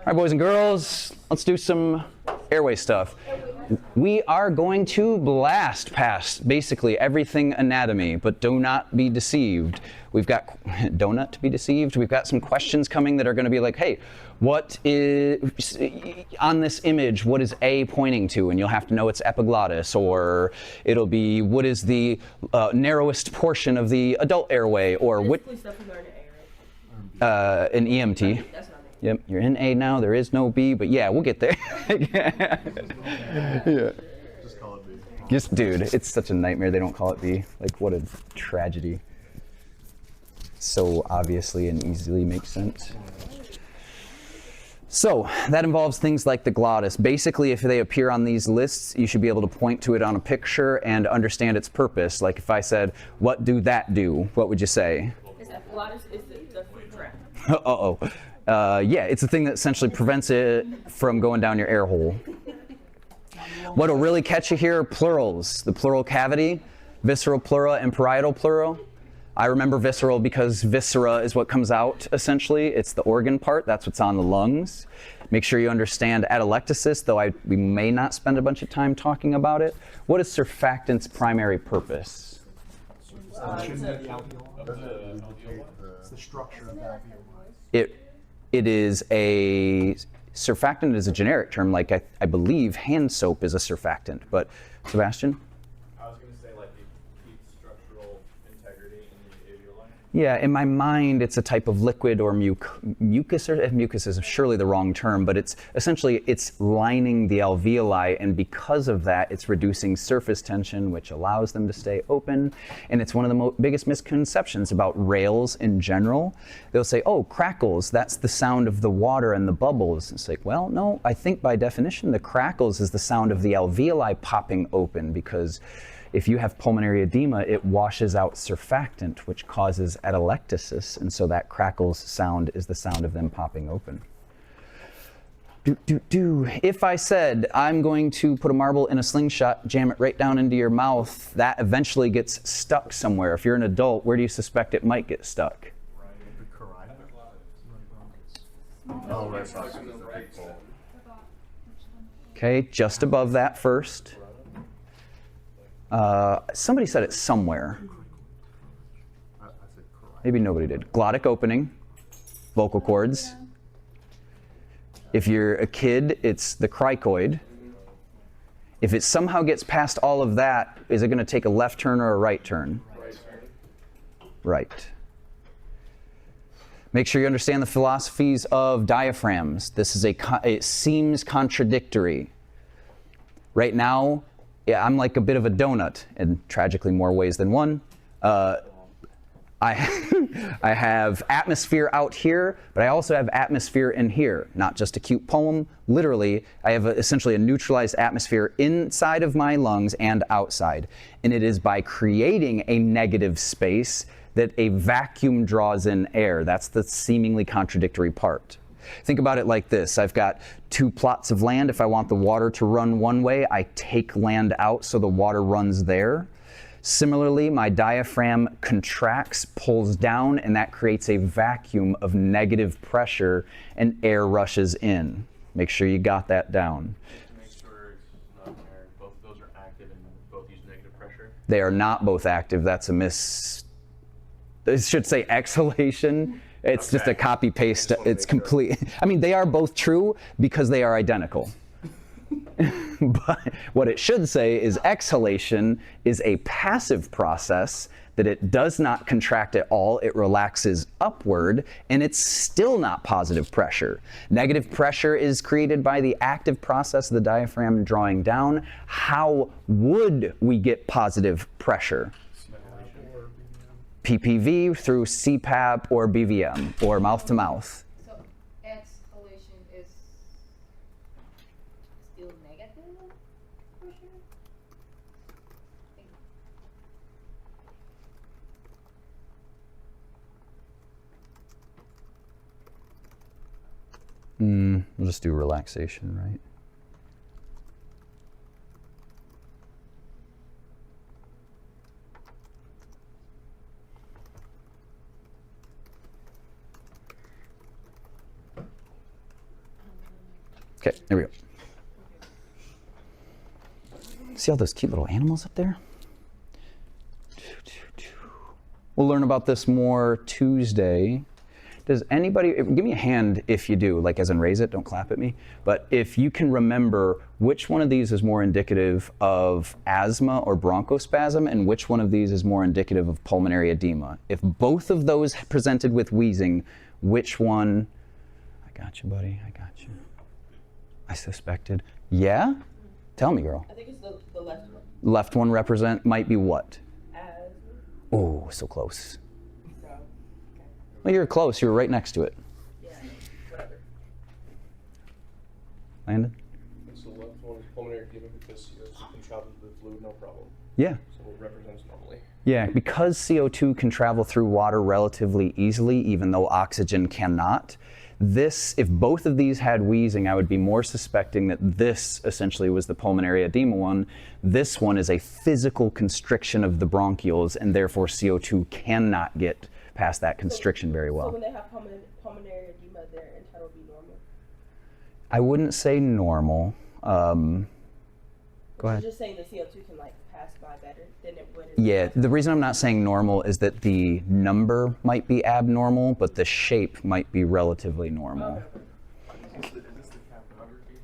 right, boys and girls, let's do some airway stuff. We are going to blast past basically everything anatomy, but do not be deceived. We've got, donut to be deceived, we've got some questions coming that are going to be like, hey, what is, on this image, what is A pointing to? And you'll have to know it's epiglottis, or it'll be, what is the narrowest portion of the adult airway, or what? Stuff we learned at A, right? An EMT. That's not A. Yep, you're in A now, there is no B, but yeah, we'll get there. Yeah. Just call it B. Just, dude, it's such a nightmare they don't call it B. Like, what a tragedy. So obviously and easily makes sense. So that involves things like the glottis. Basically, if they appear on these lists, you should be able to point to it on a picture and understand its purpose. Like if I said, what do that do? What would you say? Is that glottis is the foot trap? Uh-oh. Yeah, it's the thing that essentially prevents it from going down your air hole. What'll really catch you here are plurals. The pleural cavity, visceral pleura and parietal pleura. I remember visceral because viscera is what comes out, essentially. It's the organ part, that's what's on the lungs. Make sure you understand atelectasis, though we may not spend a bunch of time talking about it. What is surfactant's primary purpose? It's the structure of that alveoli. It is a, surfactant is a generic term, like I believe hand soap is a surfactant, but Sebastian? I was going to say, like, it keeps structural integrity in the alveoli. Yeah, in my mind, it's a type of liquid or mucus, or mucus is surely the wrong term, but it's essentially, it's lining the alveoli, and because of that, it's reducing surface tension, which allows them to stay open. And it's one of the biggest misconceptions about rails in general. They'll say, oh, crackles, that's the sound of the water and the bubbles. It's like, well, no, I think by definition, the crackles is the sound of the alveoli popping open, because if you have pulmonary edema, it washes out surfactant, which causes atelectasis, and so that crackles sound is the sound of them popping open. If I said, I'm going to put a marble in a slingshot, jam it right down into your mouth, that eventually gets stuck somewhere. If you're an adult, where do you suspect it might get stuck? Oh, right. Okay, just above that first. Somebody said it somewhere. Maybe nobody did. Glottic opening, vocal cords. If you're a kid, it's the cricoid. If it somehow gets past all of that, is it going to take a left turn or a right turn? Right. Make sure you understand the philosophies of diaphragms. This is it seems contradictory. Right now, yeah, I'm like a bit of a donut in tragically more ways than one. I have atmosphere out here, but I also have atmosphere in here. Not just a cute poem. Literally, I have essentially a neutralized atmosphere inside of my lungs and outside. And it is by creating a negative space that a vacuum draws in air. That's the seemingly contradictory part. Think about it like this. I've got two plots of land. If I want the water to run one way, I take land out so the water runs there. Similarly, my diaphragm contracts, pulls down, and that creates a vacuum of negative pressure, and air rushes in. Make sure you got that down. To make sure it's not air, both of those are active and both use negative pressure. They are not both active. That's a it should say exhalation. It's just a copy paste. It's complete. I mean, they are both true because they are identical. But what it should say is exhalation is a passive process, that it does not contract at all. It relaxes upward, and it's still not positive pressure. Negative pressure is created by the active process of the diaphragm drawing down. How would we get positive pressure? PPV through CPAP or BVM or mouth to mouth. So exhalation is still negative pressure? We'll just do relaxation, right? Okay, there we go. See all those cute little animals up there? We'll learn about this more Tuesday. Does anybody, give me a hand if you do, like as in raise it, don't clap at me. But if you can remember which one of these is more indicative of asthma or bronchospasm and which one of these is more indicative of pulmonary edema. If both of those presented with wheezing, which one, I got you, buddy, I got you. I suspected. Yeah? Tell me, girl. I think it's the left one. Left one might be what? Asthma. Oh, so close. So, okay. Well, you're close. You were right next to it. Yeah, whatever. Landon? So the left one is pulmonary edema because CO2 can travel through the fluid, no problem. Yeah. So it represents normally. Yeah, because CO2 can travel through water relatively easily, even though oxygen cannot. This, if both of these had wheezing, I would be more suspecting that this essentially was the pulmonary edema one. This one is a physical constriction of the bronchioles, and therefore CO2 cannot get past that constriction very well. So when they have pulmonary edema, their internal will be normal? I wouldn't say normal. Go ahead. You're just saying the CO2 can like pass by better than it would. Yeah, the reason I'm not saying normal is that the number might be abnormal, but the shape might be relatively normal. Is this the capnography?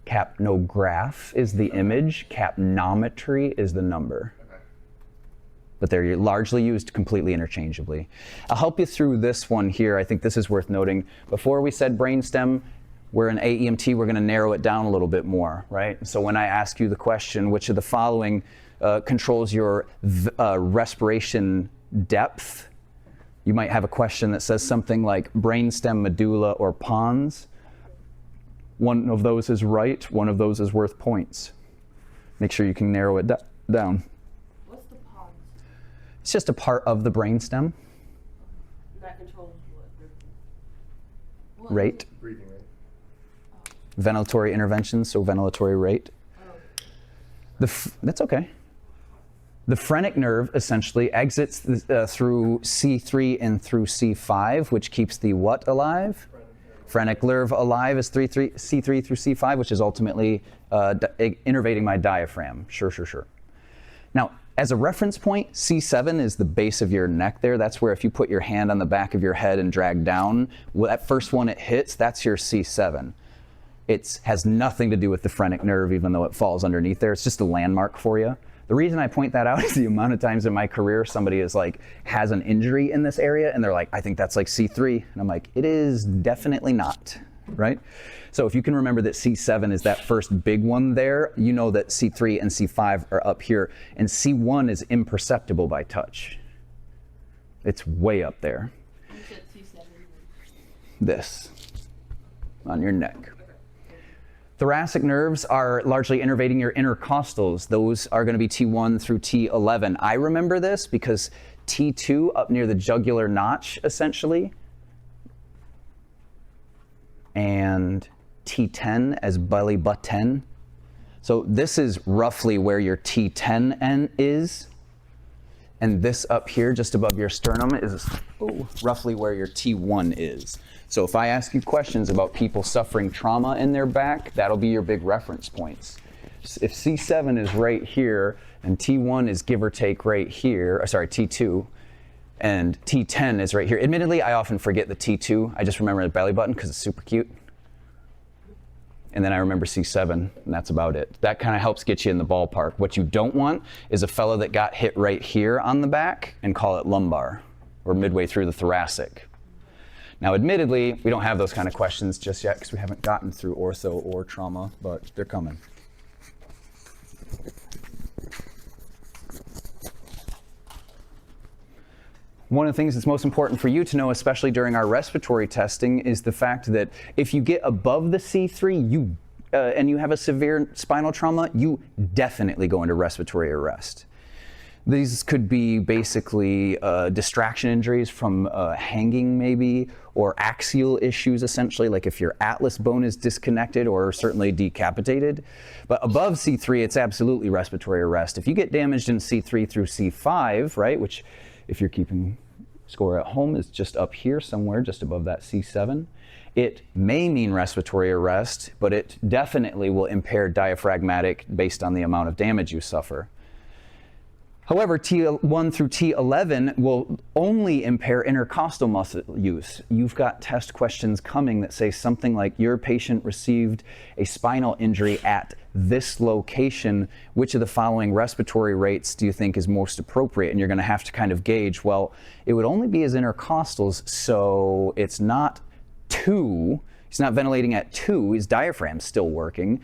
Capnograph is the image, capnometry is the number. Okay. But they're largely used completely interchangeably. I'll help you through this one here. I think this is worth noting. Before we said brainstem, we're in AEMT, we're going to narrow it down a little bit more, right? So when I ask you the question, which of the following controls your respiration depth, you might have a question that says something like brainstem, medulla, or pons. One of those is right, one of those is worth points. Make sure you can narrow it down. What's the pons? It's just a part of the brainstem. That controls what? Rate, Breathing rate. ventilatory intervention, so ventilatory rate. That's okay. The phrenic nerve essentially exits through C3 and through C5, which keeps the what alive? Phrenic nerve alive is C3 through C5, which is ultimately innervating my diaphragm. Sure. Now, as a reference point, C7 is the base of your neck there. That's where if you put your hand on the back of your head and drag down, that first one it hits, that's your C7. It has nothing to do with the phrenic nerve, even though it falls underneath there. It's just a landmark for you. The reason I point that out is the amount of times in my career somebody is like, has an injury in this area, and they're like, I think that's like C3. And I'm like, it is definitely not, right? So if you can remember that C7 is that first big one there, you know that C3 and C5 are up here, and C1 is imperceptible by touch. It's way up there. You said C7. This, on your neck. Thoracic nerves are largely innervating your intercostals. Those are going to be T1 through T11. I remember this because T2 up near the jugular notch, essentially, and T10 as belly button. So this is roughly where your T10 is, and this up here just above your sternum is roughly where your T1 is. So if I ask you questions about people suffering trauma in their back, that'll be your big reference points. If C7 is right here and T1 is give or take right here, T2, and T10 is right here. Admittedly, I often forget the T2. I just remember the belly button because it's super cute. And then I remember C7, and that's about it. That kind of helps get you in the ballpark. What you don't want is a fellow that got hit right here on the back and call it lumbar, or midway through the thoracic. Now, admittedly, we don't have those kind of questions just yet because we haven't gotten through ortho or trauma, but they're coming. One of the things that's most important for you to know, especially during our respiratory testing, is the fact that if you get above the C3 and you have a severe spinal trauma, you definitely go into respiratory arrest. These could be basically distraction injuries from hanging maybe, or axial issues essentially, like if your atlas bone is disconnected or certainly decapitated. But above C3, it's absolutely respiratory arrest. If you get damaged in C3 through C5, right, which if you're keeping score at home is just up here somewhere, just above that C7. It may mean respiratory arrest, but it definitely will impair diaphragmatic based on the amount of damage you suffer. However, T1 through T11 will only impair intercostal muscle use. You've got test questions coming that say something like, your patient received a spinal injury at this location. Which of the following respiratory rates do you think is most appropriate? And you're going to have to kind of gauge, well, it would only be his intercostals, so it's not 2. He's not ventilating at 2. His diaphragm's still working.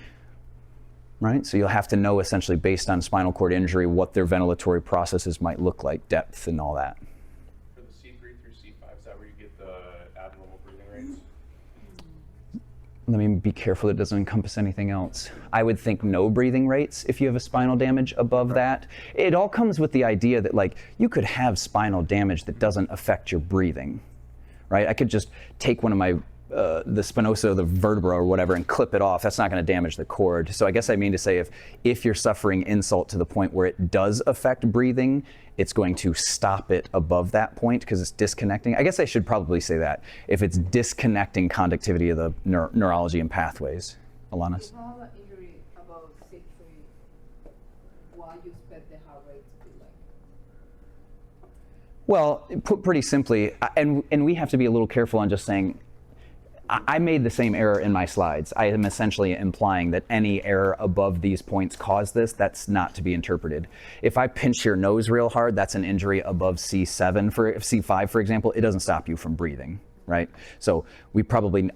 Right? So you'll have to know essentially based on spinal cord injury what their ventilatory processes might look like, depth and all that. For the C3 through C5, is that where you get the abnormal breathing rates? Let me be careful it doesn't encompass anything else. I would think no breathing rates if you have a spinal damage above that. It all comes with the idea that like you could have spinal damage that doesn't affect your breathing, right? I could just take one of my the spinosa, the vertebra or whatever, and clip it off. That's not going to damage the cord. So I guess I mean to say if you're suffering insult to the point where it does affect breathing, it's going to stop it above that point because it's disconnecting. I guess I should probably say that. If it's disconnecting conductivity of the neurology and pathways. Alanis? If I have an injury about C3, what you expect the heart rate to be like? Well, put pretty simply, and we have to be a little careful on just saying, I made the same error in my slides. I am essentially implying that any error above these points caused this. That's not to be interpreted. If I pinch your nose real hard, that's an injury above C5, for example. It doesn't stop you from breathing, right? So I probably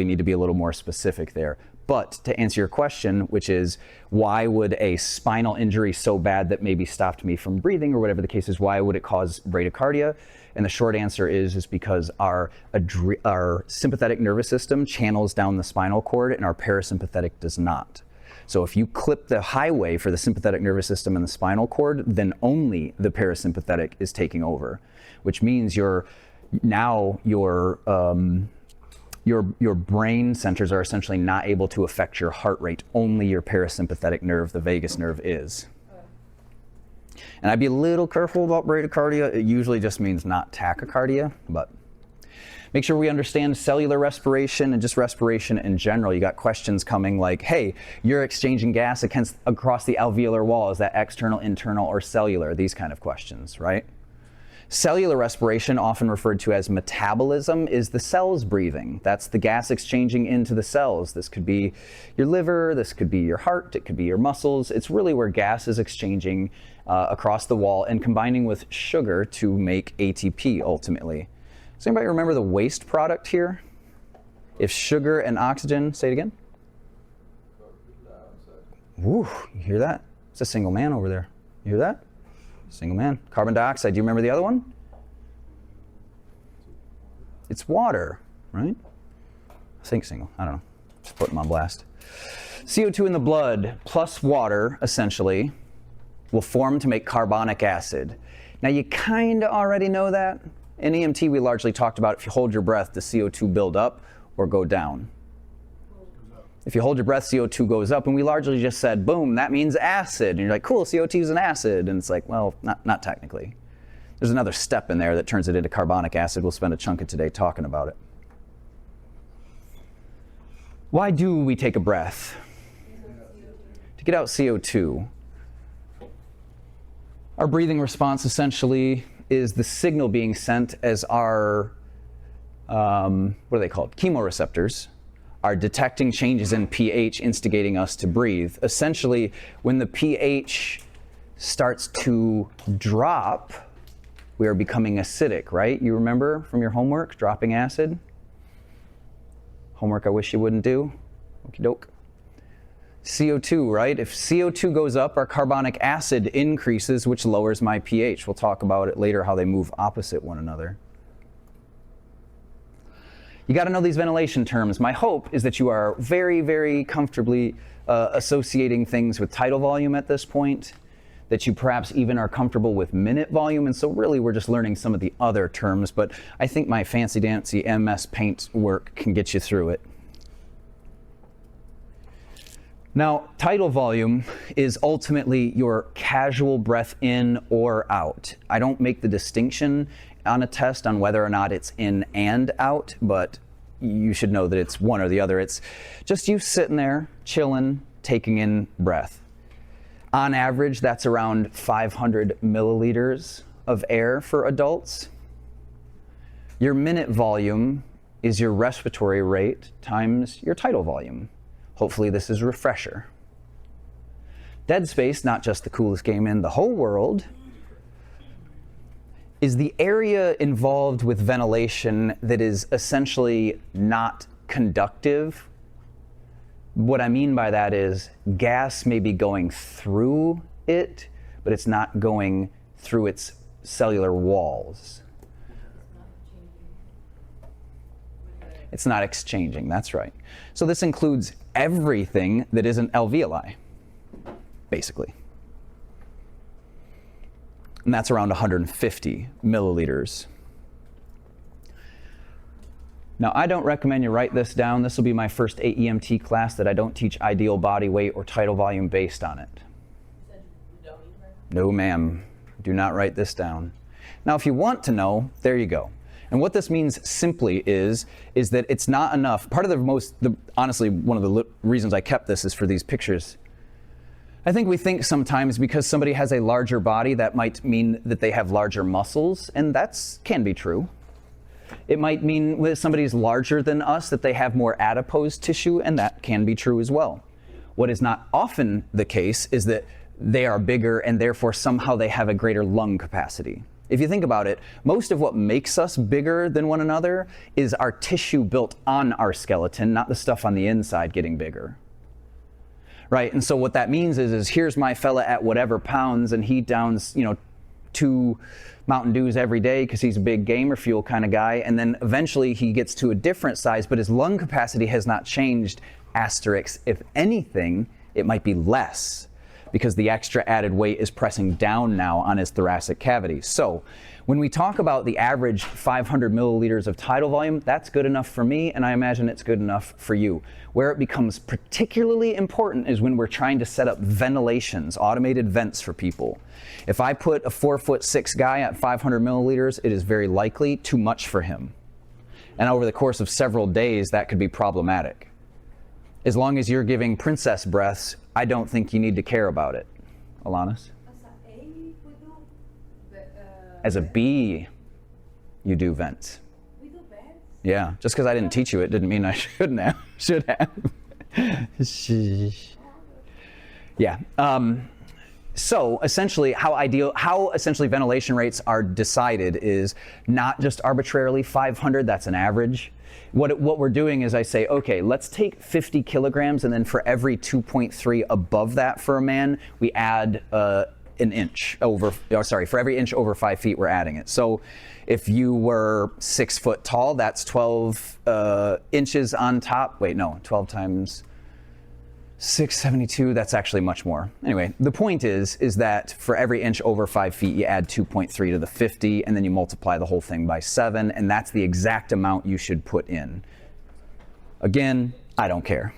need to be a little more specific there. But to answer your question, which is why would a spinal injury so bad that maybe stopped me from breathing or whatever the case is, why would it cause bradycardia? And the short answer is because our sympathetic nervous system channels down the spinal cord and our parasympathetic does not. So if you clip the highway for the sympathetic nervous system and the spinal cord, then only the parasympathetic is taking over, which means your brain centers are essentially not able to affect your heart rate. Only your parasympathetic nerve, the vagus nerve, is. And I'd be a little careful about bradycardia. It usually just means not tachycardia, but make sure we understand cellular respiration and just respiration in general. You got questions coming like, hey, you're exchanging gas across the alveolar wall. Is that external, internal, or cellular? These kind of questions, right? Cellular respiration, often referred to as metabolism, is the cells breathing. That's the gas exchanging into the cells. This could be your liver, this could be your heart, it could be your muscles. It's really where gas is exchanging across the wall and combining with sugar to make ATP ultimately. Does anybody remember the waste product here? If sugar and oxygen, say it again. Woo, you hear that? It's a single man over there. You hear that? Single man. Carbon dioxide. Do you remember the other one? It's water, right? I think single. I don't know. Just put them on blast. CO2 in the blood plus water, essentially, will form to make carbonic acid. Now, you kind of already know that. In EMT, we largely talked about if you hold your breath, does CO2 build up or go down? If you hold your breath, CO2 goes up, and we largely just said, boom, that means acid. And you're like, cool, CO2 is an acid. And it's like, well, not technically. There's another step in there that turns it into carbonic acid. We'll spend a chunk of today talking about it. Why do we take a breath? To get out CO2. Our breathing response essentially is the signal being sent as our, what are they called? Chemoreceptors are detecting changes in pH, instigating us to breathe. Essentially, when the pH starts to drop, we are becoming acidic, right? You remember from your homework, dropping acid? Homework I wish you wouldn't do. Okie doke. CO2, right? If CO2 goes up, our carbonic acid increases, which lowers my pH. We'll talk about it later, how they move opposite one another. You got to know these ventilation terms. My hope is that you are very, very comfortably associating things with tidal volume at this point, that you perhaps even are comfortable with minute volume, and so really we're just learning some of the other terms, but I think my fancy-dancy MS Paint work can get you through it. Now, tidal volume is ultimately your casual breath in or out. I don't make the distinction on a test on whether or not it's in and out, but you should know that it's one or the other. It's just you sitting there, chilling, taking in breath. On average, that's around 500 milliliters of air for adults. Your minute volume is your respiratory rate times your tidal volume. Hopefully this is a refresher. Dead space, not just the coolest game in the whole world, is the area involved with ventilation that is essentially not conductive. What I mean by that is gas may be going through it, but it's not going through its cellular walls. It's not exchanging, that's right. So this includes everything that isn't alveoli, basically. And that's around 150 milliliters. Now, I don't recommend you write this down. This will be my first AEMT class that I don't teach ideal body weight or tidal volume based on it. No, ma'am. Do not write this down. Now, if you want to know, there you go. And what this means simply is that it's not enough. Part of honestly, one of the reasons I kept this is for these pictures. I think we think sometimes because somebody has a larger body, that might mean that they have larger muscles, and that can be true. It might mean when somebody's larger than us that they have more adipose tissue, and that can be true as well. What is not often the case is that they are bigger and therefore somehow they have a greater lung capacity. If you think about it, most of what makes us bigger than one another is our tissue built on our skeleton, not the stuff on the inside getting bigger. Right? And so what that means is here's my fella at whatever pounds, and he downs, 2 Mountain Dews every day because he's a big gamer fuel kind of guy, and then eventually he gets to a different size, but his lung capacity has not changed, asterisk. If anything, it might be less, because the extra added weight is pressing down now on his thoracic cavity. So when we talk about the average 500 milliliters of tidal volume, that's good enough for me, and I imagine it's good enough for you. Where it becomes particularly important is when we're trying to set up ventilations, automated vents for people. If I put a 4'6" guy at 500 milliliters, it is very likely too much for him. And over the course of several days, that could be problematic. As long as you're giving princess breaths, I don't think you need to care about it. Alanis? As a B, you do vents. We do vents? Yeah, just because I didn't teach you it didn't mean I should have. Yeah. So essentially, how essentially ventilation rates are decided is not just arbitrarily 500, that's an average. What we're doing is I say, okay, let's take 50 kilograms, and then for every 2.3 above that for a man, we add an inch over, for every inch over 5 feet, we're adding it. So if you were 6 foot tall, that's 12 inches on top. Wait, no, 12 times 672, that's actually much more. Anyway, the point is that for every inch over 5 feet, you add 2.3 to the 50, and then you multiply the whole thing by 7, and that's the exact amount you should put in. Again, I don't care.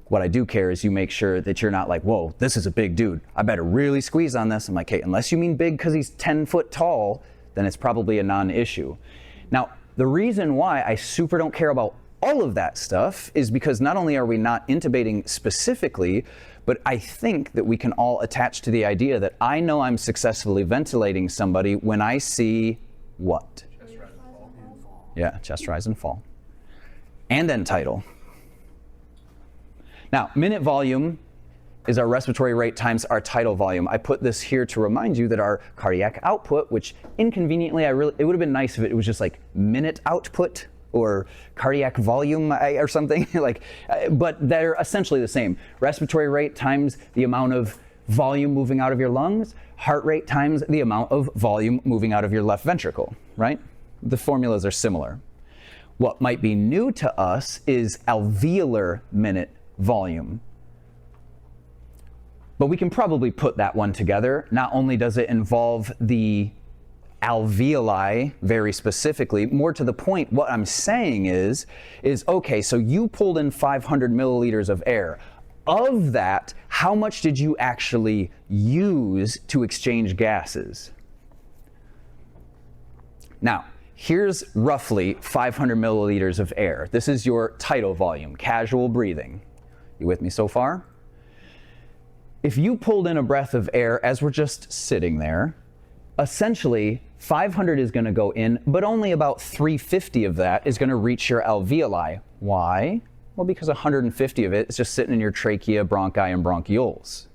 What I do care is you make sure that you're not like, whoa, this is a big dude. I better really squeeze on this. I'm like, hey, unless you mean big because he's 10 foot tall, then it's probably a non-issue. Now, the reason why I super don't care about all of that stuff is because not only are we not intubating specifically, but I think that we can all attach to the idea that I know I'm successfully ventilating somebody when I see what? Chest rise and fall. Yeah, chest rise and fall. And then tidal. Now, minute volume is our respiratory rate times our tidal volume. I put this here to remind you that our cardiac output, which inconveniently, it would have been nice if it was just like minute output or cardiac volume or something, but they're essentially the same. Respiratory rate times the amount of volume moving out of your lungs, heart rate times the amount of volume moving out of your left ventricle, right? The formulas are similar. What might be new to us is alveolar minute volume. But we can probably put that one together. Not only does it involve the alveoli very specifically, more to the point, what I'm saying is okay, so you pulled in 500 milliliters of air. Of that, how much did you actually use to exchange gases? Now, here's roughly 500 milliliters of air. This is your tidal volume, casual breathing. You with me so far? If you pulled in a breath of air as we're just sitting there, essentially 500 is going to go in, but only about 350 of that is going to reach your alveoli. Why? Well, because 150 of it is just sitting in your trachea, bronchi, and bronchioles.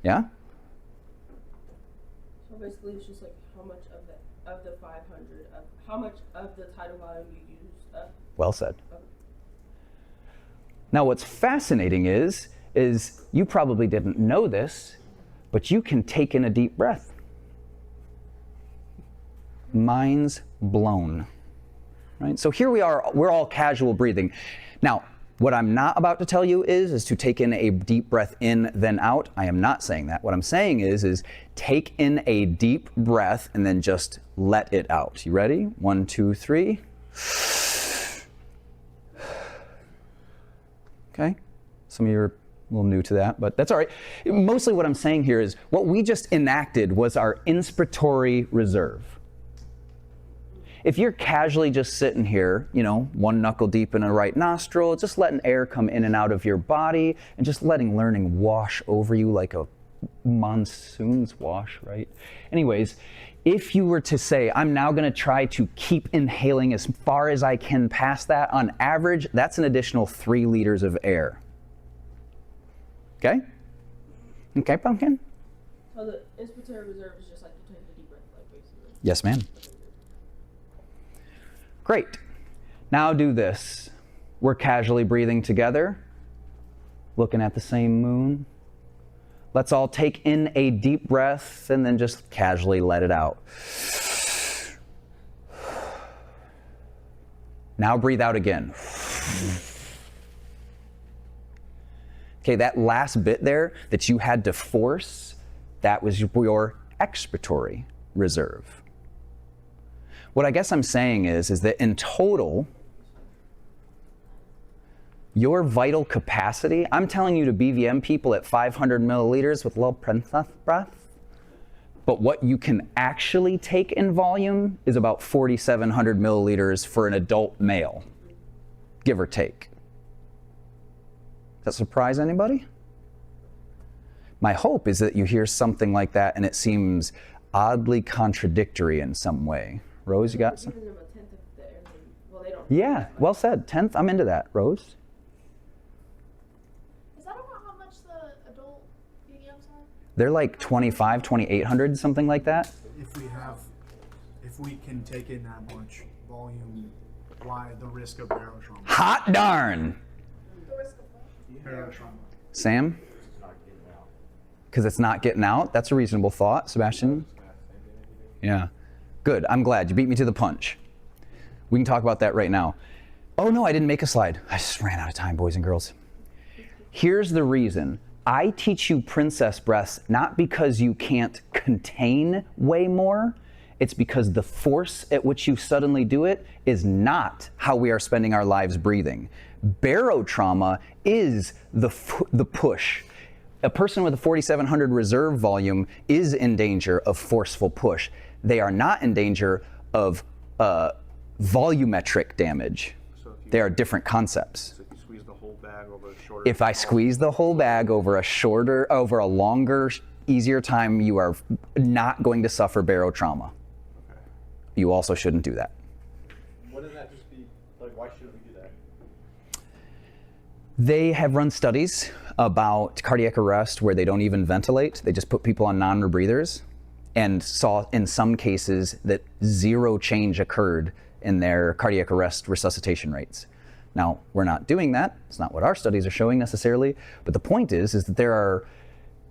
Yeah? So basically, it's just like how much of the 500, how much of the tidal volume you used up. Well said. Now, what's fascinating is you probably didn't know this, but you can take in a deep breath. Mind's blown. Right? So here we are, we're all casual breathing. Now, what I'm not about to tell you is to take in a deep breath in, then out. I am not saying that. What I'm saying is take in a deep breath and then just let it out. You ready? 1, 2, 3. Okay? Some of you are a little new to that, but that's all right. Mostly what I'm saying here is what we just enacted was our inspiratory reserve. If you're casually just sitting here, you know, one knuckle deep in a right nostril, just letting air come in and out of your body and just letting learning wash over you like a monsoon's wash, right? Anyways, if you were to say, I'm now going to try to keep inhaling as far as I can past that, on average, that's an additional 3 liters of air. Okay? Okay, pumpkin? So the inspiratory reserve is just like you take a deep breath, like basically. Yes, ma'am. Great. Now do this. We're casually breathing together, looking at the same moon. Let's all take in a deep breath and then just casually let it out. Now breathe out again. Okay, that last bit there that you had to force, that was your expiratory reserve. What I guess I'm saying is that in total, your vital capacity, I'm telling you to BVM people at 500 milliliters with low breath, but what you can actually take in volume is about 4,700 milliliters for an adult male, give or take. Does that surprise anybody? My hope is that you hear something like that and it seems oddly contradictory in some way. Rose, you got some? Giving them a tenth of the air. Well, they don't. Yeah, well said. 10th, I'm into that. Rose? Is that about how much the adult BDMs are? They're like 25, 2,800, something like that. If we can take in that much volume, why the risk of barotrauma? Hot darn! The risk of what? Barotrauma. Sam? Because it's not getting out? That's a reasonable thought. Sebastian? Yeah. Good. I'm glad. You beat me to the punch. We can talk about that right now. Oh, no, I didn't make a slide. I just ran out of time, boys and girls. Here's the reason. I teach you princess breaths not because you can't contain way more. It's because the force at which you suddenly do it is not how we are spending our lives breathing. Barotrauma is the push. A person with a 4,700 reserve volume is in danger of forceful push. They are not in danger of volumetric damage. So if you, They are different concepts. so if you squeeze the whole bag over a shorter... If I squeeze the whole bag over a longer, easier time, you are not going to suffer barotrauma. Okay. You also shouldn't do that. Wouldn't that just be, like, why shouldn't we do that? They have run studies about cardiac arrest where they don't even ventilate. They just put people on non-rebreathers and saw in some cases that 0 change occurred in their cardiac arrest resuscitation rates. Now, we're not doing that. It's not what our studies are showing necessarily, but the point is that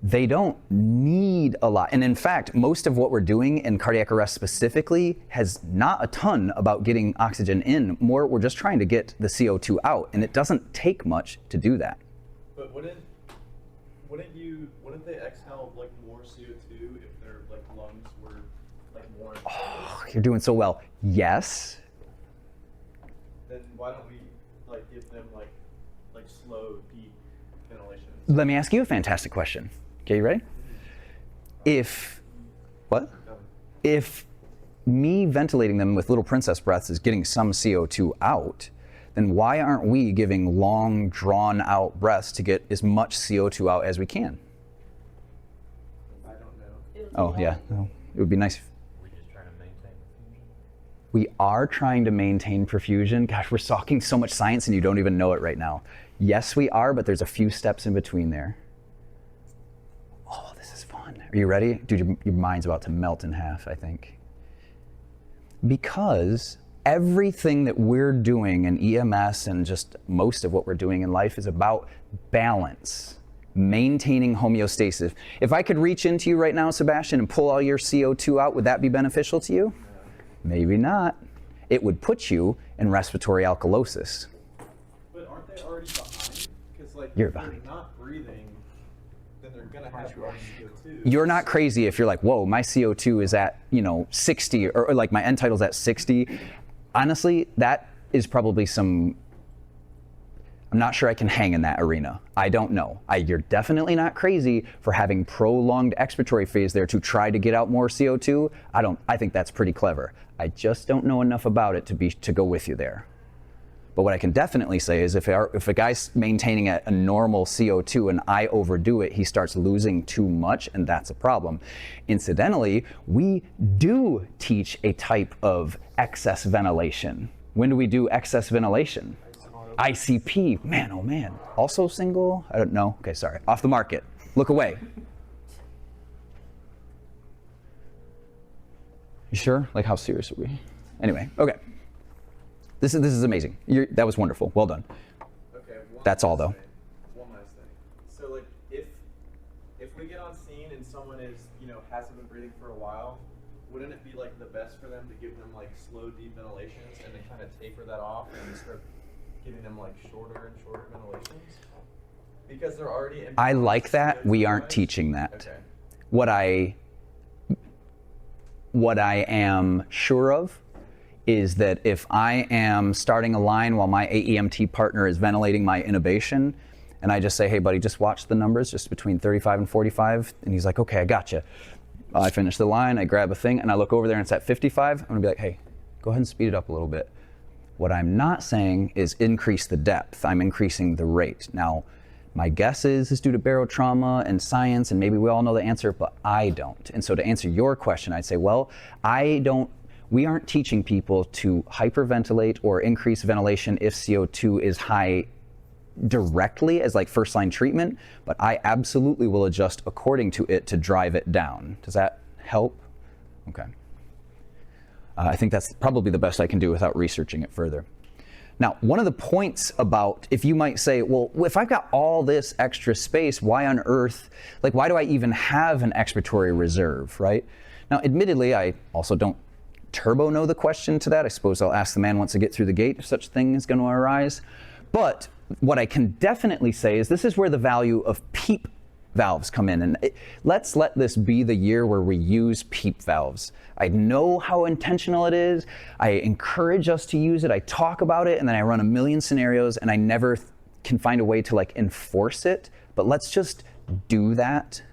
they don't need a lot. And in fact, most of what we're doing in cardiac arrest specifically has not a ton about getting oxygen in. More, we're just trying to get the CO2 out, and it doesn't take much to do that. But wouldn't they exhale like more CO2 if their like lungs were like more? Oh, you're doing so well. Yes. Then why don't we like give them like slow deep ventilation? Let me ask you a fantastic question. Okay, you ready? If me ventilating them with little princess breaths is getting some CO2 out, then why aren't we giving long, drawn out breaths to get as much CO2 out as we can? I don't know. It'll Oh, take yeah. longer. No, it would be nice. We're just trying to maintain perfusion. We are trying to maintain perfusion. Gosh, we're talking so much science and you don't even know it right now. Yes, we are, but there's a few steps in between there. Oh, this is fun. Are you ready? Dude, your mind's about to melt in half, I think. Because everything that we're doing in EMS and just most of what we're doing in life is about balance, maintaining homeostasis. If I could reach into you right now, Sebastian, and pull all your CO2 out, would that be beneficial to you? Maybe not. It would put you in respiratory alkalosis. But aren't they already behind? Because like You're if they're behind. not breathing, then they're gonna have more CO2. You're not crazy if you're like, whoa, my CO2 is at, 60, or like my end title's at 60. Honestly, that is probably I'm not sure I can hang in that arena. I don't know. You're definitely not crazy for having prolonged expiratory phase there to try to get out more CO2. I think that's pretty clever. I just don't know enough about it to go with you there. But what I can definitely say is if a guy's maintaining a normal CO2 and I overdo it, he starts losing too much, and that's a problem. Incidentally, we do teach a type of excess ventilation. When do we do excess ventilation? ICP. Man, oh man. Also single? I don't know. Okay, sorry. Off the market. Look away. You sure? Like, how serious are we? Anyway, okay. This is amazing. That was wonderful. Well done. Okay. That's all, though. One last thing. So like if we get on scene and someone hasn't been breathing for a while, wouldn't it be like the best for them to give them like slow deep ventilations and then kind of taper that off and start giving them like shorter and shorter ventilations? Because they're already in. I like that. We aren't CO2-wise. teaching that. Okay. What I am sure of is that if I am starting a line while my AEMT partner is ventilating my intubation, and I just say, hey buddy, just watch the numbers, just between 35 and 45, and he's like, okay, I gotcha. I finish the line, I grab a thing, and I look over there and it's at 55, I'm gonna be like, hey, go ahead and speed it up a little bit. What I'm not saying is increase the depth, I'm increasing the rate. Now, my guess is due to barotrauma and science, and maybe we all know the answer, but I don't. And so to answer your question, I'd say, well, we aren't teaching people to hyperventilate or increase ventilation if CO2 is high directly as like first line treatment, but I absolutely will adjust according to it to drive it down. Does that help? Okay. I think that's probably the best I can do without researching it further. Now, one of the points about, if you might say, well, if I've got all this extra space, why on earth, like why do I even have an expiratory reserve, right? Now, admittedly, I also don't turbo know the question to that. I suppose I'll ask the man once I get through the gate if such thing is going to arise. But what I can definitely say is this is where the value of PEEP valves come in. And let's let this be the year where we use PEEP valves. I know how intentional it is. I encourage us to use it. I talk about it, and then I run a million scenarios, and I never can find a way to like enforce it. But let's just do that.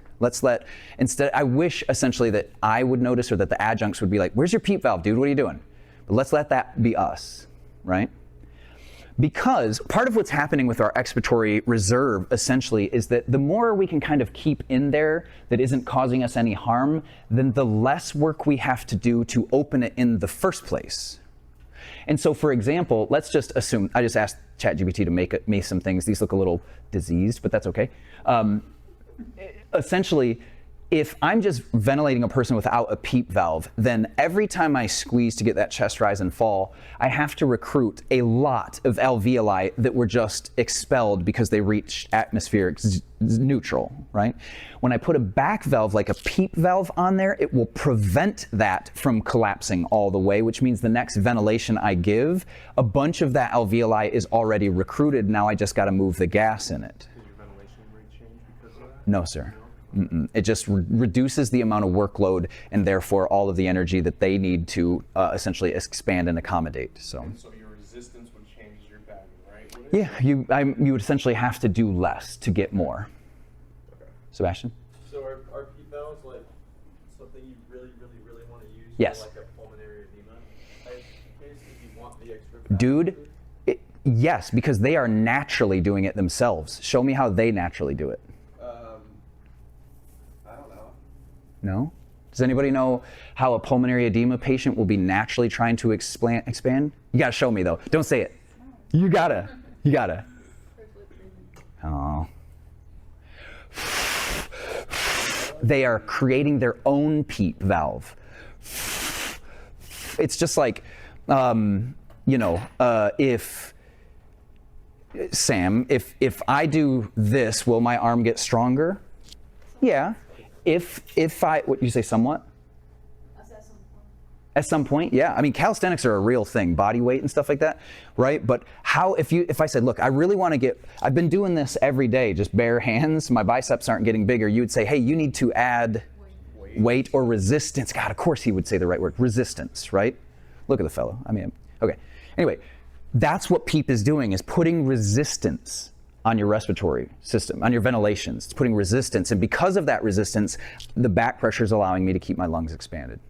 Instead, I wish essentially that I would notice or that the adjuncts would be like, where's your PEEP valve, dude? What are you doing? But let's let that be us, right? Because part of what's happening with our expiratory reserve essentially is that the more we can kind of keep in there that isn't causing us any harm, then the less work we have to do to open it in the first place. And so, for example, let's just assume, I just asked ChatGPT to make me some things. These look a little diseased, but that's okay. Essentially, if I'm just ventilating a person without a PEEP valve, then every time I squeeze to get that chest rise and fall, I have to recruit a lot of alveoli that were just expelled because they reached atmospheric neutral, right? When I put a back valve like a PEEP valve on there, it will prevent that from collapsing all the way, which means the next ventilation I give, a bunch of that alveoli is already recruited. Now I just got to move the gas in it. Does your ventilation rate change because of that? No, sir. It just reduces the amount of workload and therefore all of the energy that they need to essentially expand and accommodate. So your resistance would change as you're bagging, right? yeah, you would essentially have to do less to get more. Okay. Sebastian? So are PEEP valves like something you really want to use Yes. for like a pulmonary Dude, yes, because they are naturally doing it themselves. Show me how they naturally do it. I don't know. No? Does anybody know how a pulmonary edema patient will be naturally trying to expand? You gotta show me though. Don't say it. You gotta. You gotta. Oh. They are creating their own PEEP valve. It's just like, if Sam, if I do this, will my arm get stronger? Yeah. If I, what you say, somewhat? At some point, yeah. I mean, calisthenics are a real thing, body weight and stuff like that, right? But how, if I said, look, I really want to get, I've been doing this every day, just bare hands, my biceps aren't getting bigger, you would say, hey, you need to add weight or resistance. God, of course he would say the right word, resistance, right? Look at the fellow. I mean, okay. Anyway, that's what PEEP is doing, is putting resistance on your respiratory system, on your ventilations. It's putting resistance, and because of that resistance, the back pressure is allowing me to keep my lungs expanded.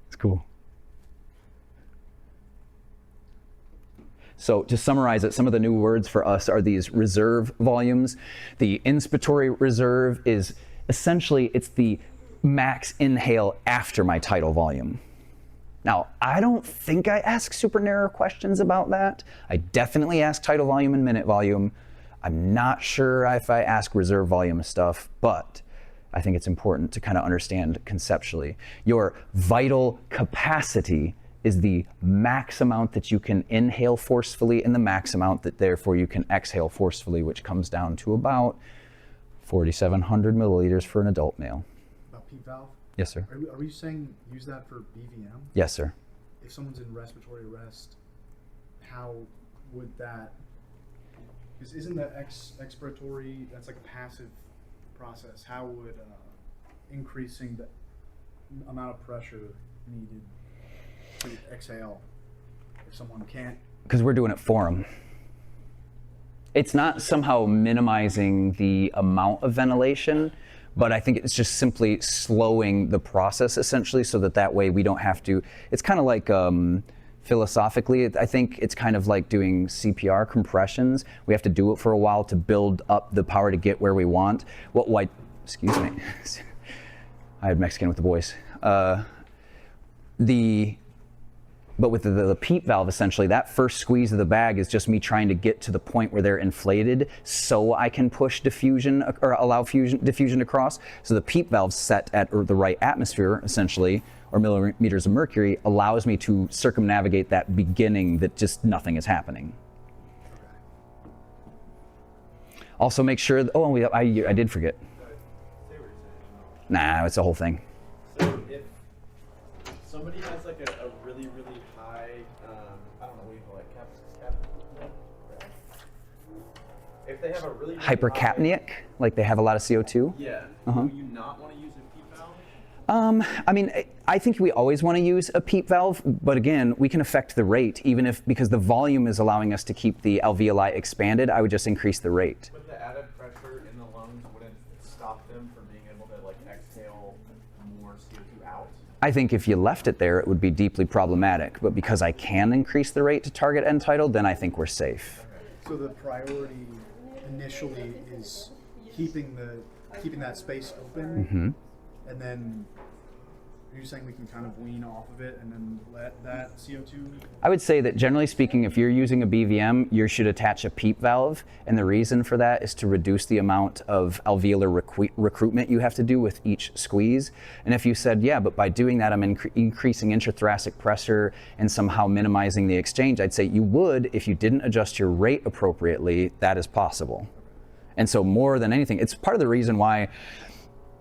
It's cool. So to summarize it, some of the new words for us are these reserve volumes. The inspiratory reserve is essentially, it's the max inhale after my tidal volume. Now, I don't think I ask super narrow questions about that. I definitely ask tidal volume and minute volume. I'm not sure if I ask reserve volume stuff, but I think it's important to kind of understand conceptually. Your vital capacity is the max amount that you can inhale forcefully and the max amount that therefore you can exhale forcefully, which comes down to about 4,700 milliliters for an adult male. About PEEP valve? Yes, sir. Are we saying use that for BVM? Yes, sir. If someone's in respiratory arrest, how would that, because isn't the expiratory, that's like a passive process. How would increasing the amount of pressure needed to exhale if someone can't? Because we're doing it for them. It's not somehow minimizing the amount of ventilation, but I think it's just simply slowing the process essentially so that way we don't have to, it's kind of like philosophically, I think it's kind of like doing CPR compressions. We have to do it for a while to build up the power to get where we want. Excuse me, I had Mexican with the boys. But with the PEEP valve, essentially, that first squeeze of the bag is just me trying to get to the point where they're inflated so I can push diffusion or allow diffusion to cross. So the PEEP valve set at the right atmosphere, essentially, or millimeters of mercury, allows me to circumnavigate that beginning that just nothing is happening. Also make sure, I did forget. Nah, it's the whole thing. So if somebody has like a really, really high, I don't know what you call it, if they have a really, really Hypercapnic, like they have a lot of CO2. Yeah. Uh-huh. Do you not want to use a PEEP valve? I mean, I think we always want to use a PEEP valve, but again, we can affect the rate, because the volume is allowing us to keep the alveoli expanded, I would just increase the rate. But the added pressure in the lungs wouldn't stop them from being able to like exhale more CO2 out? I think if you left it there, it would be deeply problematic, but because I can increase the rate to target end tidal, then I think we're safe. So the priority initially is keeping that space open, and then you're saying we can kind of wean off of it and then let that CO2? I would say that generally speaking, if you're using a BVM, you should attach a PEEP valve, and the reason for that is to reduce the amount of alveolar recruitment you have to do with each squeeze. And if you said, yeah, but by doing that I'm increasing intrathoracic pressure and somehow minimizing the exchange, I'd say you would if you didn't adjust your rate appropriately. That is possible. And so more than anything, it's part of the reason why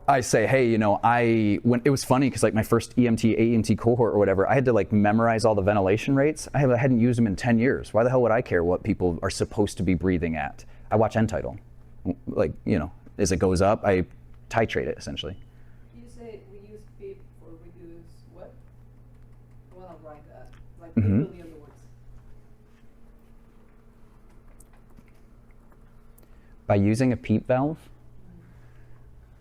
I say, hey, when it was funny because like my first EMT, AEMT cohort or whatever, I had to like memorize all the ventilation rates. I hadn't used them in 10 years. Why the hell would I care what people are supposed to be breathing at? I watch end tidal. Like, as it goes up, I titrate it essentially. You say we use PEEP for reduce what? I want to write that. Like Mhm. literally in the words. By using a PEEP valve,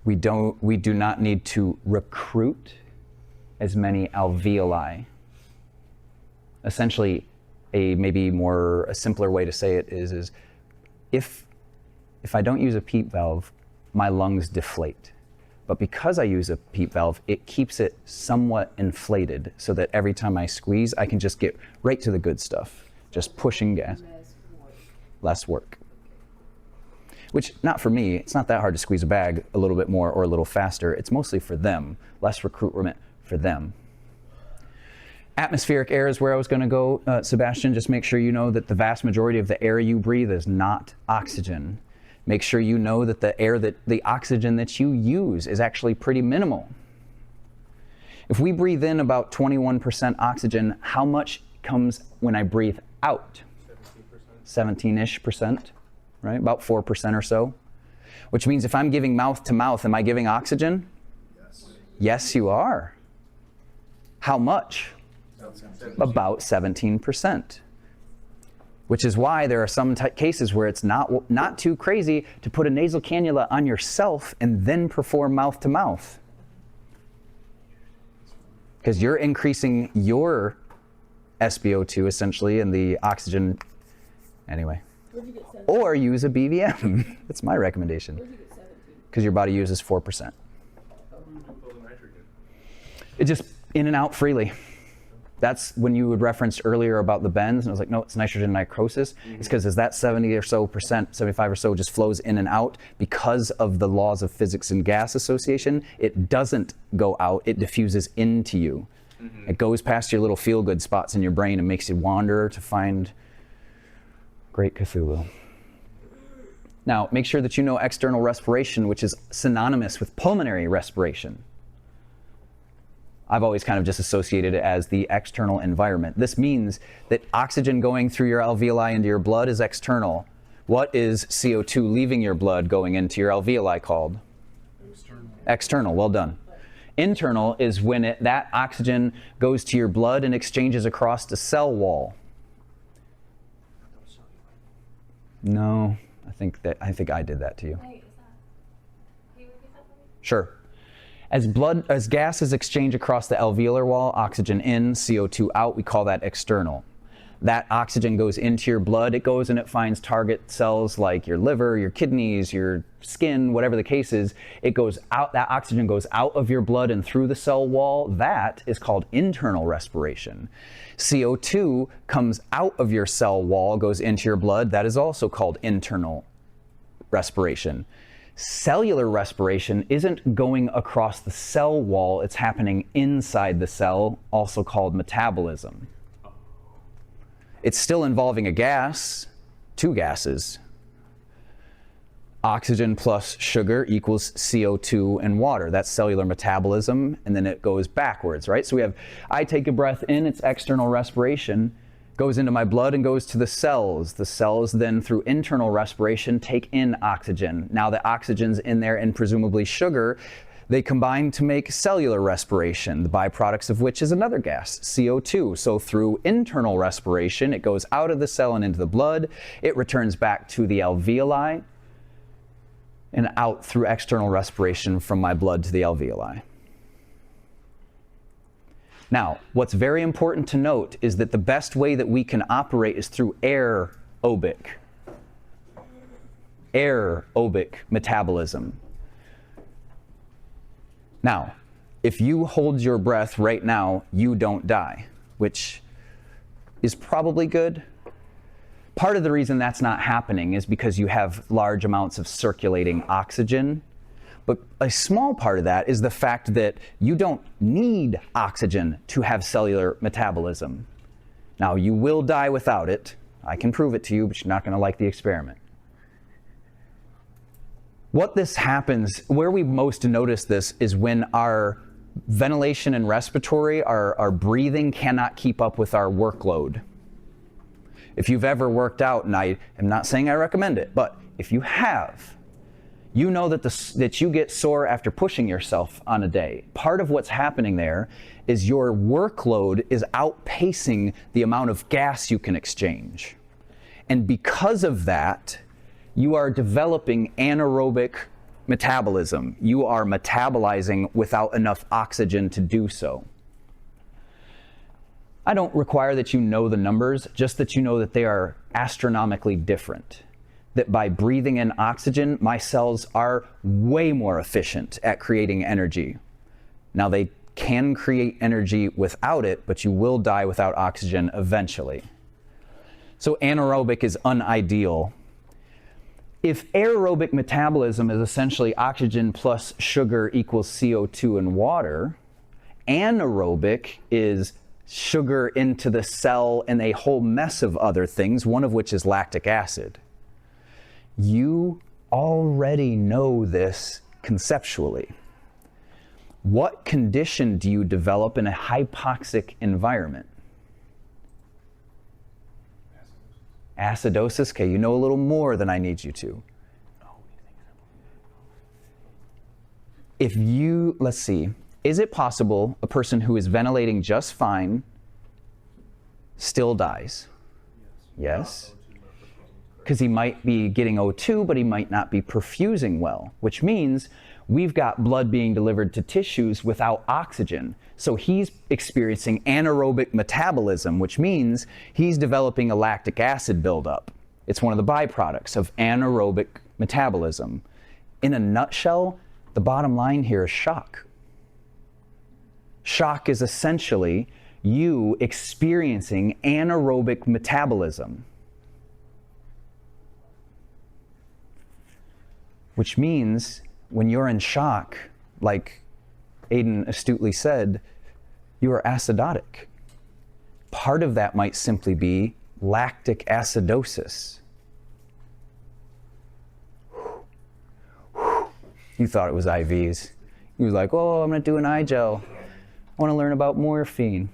we do not need to recruit as many alveoli Essentially, a simpler way to say it is if I don't use a PEEP valve, my lungs deflate. But because I use a PEEP valve, it keeps it somewhat inflated so that every time I squeeze, I can just get right to the good stuff, just pushing gas. Less work. Which, not for me, it's not that hard to squeeze a bag a little bit more or a little faster. It's mostly for them, less recruitment for them. Atmospheric air is where I was going to go, Sebastian. Just make sure you know that the vast majority of the air you breathe is not oxygen. Make sure you know that the oxygen that you use is actually pretty minimal. If we breathe in about 21% oxygen, how much comes when I breathe out? 17-ish percent, right? About 4% or so. Which means if I'm giving mouth to mouth, am I giving oxygen? Yes. Yes, you are. How much? About 17%. Which is why there are some cases where it's not too crazy to put a nasal cannula on yourself and then perform mouth to mouth. Because you're increasing your SpO2 essentially and the oxygen. Anyway. Where'd you get 17? Or use a BVM. That's my recommendation. Where'd you get 17? Because your body uses 4%. How do we do with the nitrogen? It just in and out freely. That's when you had referenced earlier about the bends, and I was like, no, it's nitrogen necrosis. It's because as that 70 or so percent, 75 or so just flows in and out because of the laws of physics and gas association, it doesn't go out, it diffuses into you. It goes past your little feel-good spots in your brain and makes you wander to find great Cthulhu. Now, make sure that you know external respiration, which is synonymous with pulmonary respiration. I've always kind of just associated it as the external environment. This means that oxygen going through your alveoli into your blood is external. What is CO2 leaving your blood going into your alveoli called? External. External, well done. Internal is when that oxygen goes to your blood and exchanges across the cell wall. No, I think I did that to you. Wait, is that? Can you repeat that for me? Sure. As gases exchange across the alveolar wall, oxygen in, CO2 out, we call that external. That oxygen goes into your blood, it goes and it finds target cells like your liver, your kidneys, your skin, whatever the case is. It goes out, that oxygen goes out of your blood and through the cell wall. That is called internal respiration. CO2 comes out of your cell wall, goes into your blood. That is also called internal respiration. Cellular respiration isn't going across the cell wall, it's happening inside the cell, also called metabolism. It's still involving a gas, two gases. Oxygen plus sugar equals CO2 and water. That's cellular metabolism, and then it goes backwards, right? So I take a breath in, it's external respiration, goes into my blood and goes to the cells. The cells then, through internal respiration, take in oxygen. Now the oxygen's in there and presumably sugar, they combine to make cellular respiration, the byproducts of which is another gas, CO2. So through internal respiration, it goes out of the cell and into the blood. It returns back to the alveoli and out through external respiration from my blood to the alveoli. Now, what's very important to note is that the best way that we can operate is through aerobic metabolism. Now, if you hold your breath right now, you don't die, which is probably good. Part of the reason that's not happening is because you have large amounts of circulating oxygen. But a small part of that is the fact that you don't need oxygen to have cellular metabolism. Now, you will die without it. I can prove it to you, but you're not going to like the experiment. What this happens, where we most notice this is when our ventilation and respiratory, our breathing cannot keep up with our workload. If you've ever worked out, and I am not saying I recommend it, but if you have, you know that you get sore after pushing yourself on a day. Part of what's happening there is your workload is outpacing the amount of gas you can exchange. And because of that, you are developing anaerobic metabolism. You are metabolizing without enough oxygen to do so. I don't require that you know the numbers, just that you know that they are astronomically different. That by breathing in oxygen, my cells are way more efficient at creating energy. Now they can create energy without it, but you will die without oxygen eventually. So anaerobic is unideal. If aerobic metabolism is essentially oxygen plus sugar equals CO2 and water, anaerobic is sugar into the cell and a whole mess of other things, one of which is lactic acid. You already know this conceptually. What condition do you develop in a hypoxic environment? Acidosis. Okay, you know a little more than I need you to. If you, let's see, is it possible a person who is ventilating just fine still dies? Yes. Because he might be getting O2, but he might not be perfusing well, which means we've got blood being delivered to tissues without oxygen. So he's experiencing anaerobic metabolism, which means he's developing a lactic acid buildup. It's one of the byproducts of anaerobic metabolism. In a nutshell, the bottom line here is shock. Shock is essentially you experiencing anaerobic metabolism. Which means when you're in shock, like Aiden astutely said, you are acidotic. Part of that might simply be lactic acidosis. You thought it was IVs. He was like, oh, I'm going to do an eye gel. I want to learn about morphine.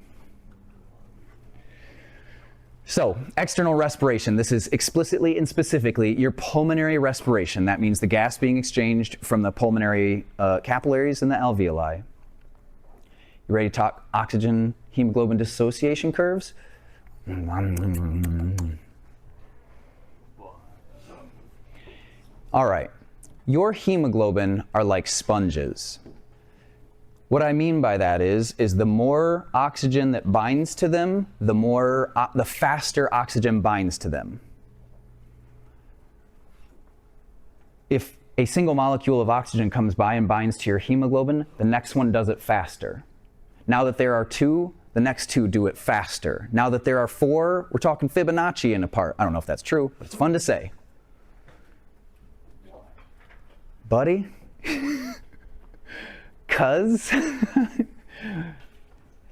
So, external respiration. This is explicitly and specifically your pulmonary respiration. That means the gas being exchanged from the pulmonary capillaries and the alveoli. You ready to talk oxygen hemoglobin dissociation curves? All right. Your hemoglobin are like sponges. What I mean by that is the more oxygen that binds to them, the faster oxygen binds to them. If a single molecule of oxygen comes by and binds to your hemoglobin, the next one does it faster. Now that there are two, the next two do it faster. Now that there are four, we're talking Fibonacci in a part. I don't know if that's true, but it's fun to say. Buddy? Cuz?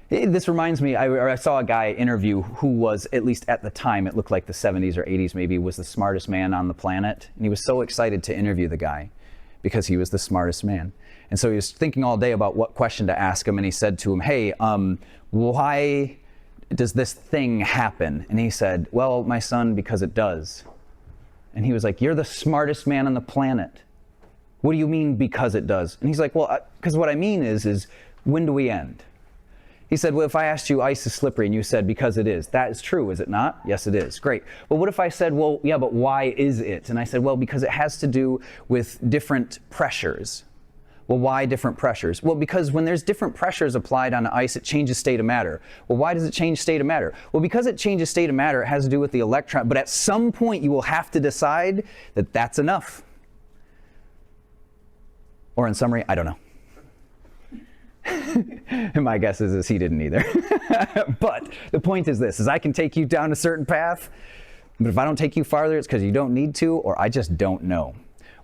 This reminds me, I saw a guy interview who was, at least at the time, it looked like the 70s or 80s maybe, was the smartest man on the planet. And he was so excited to interview the guy because he was the smartest man. And so he was thinking all day about what question to ask him, and he said to him, hey, why does this thing happen? And he said, well, my son, because it does. And he was like, you're the smartest man on the planet. What do you mean because it does? And he's like, well, because what I mean is when do we end? He said, well, if I asked you ice is slippery and you said because it is, that is true, is it not? Yes, it is. Great. But what if I said, well, yeah, but why is it? And I said, well, because it has to do with different pressures. Well, why different pressures? Well, because when there's different pressures applied on ice, it changes state of matter. Well, why does it change state of matter? Well, because it changes state of matter, it has to do with the electron. But at some point, you will have to decide that that's enough. Or in summary, I don't know. And my guess is he didn't either. But the point is this, is I can take you down a certain path, but if I don't take you farther, it's because you don't need to, or I just don't know.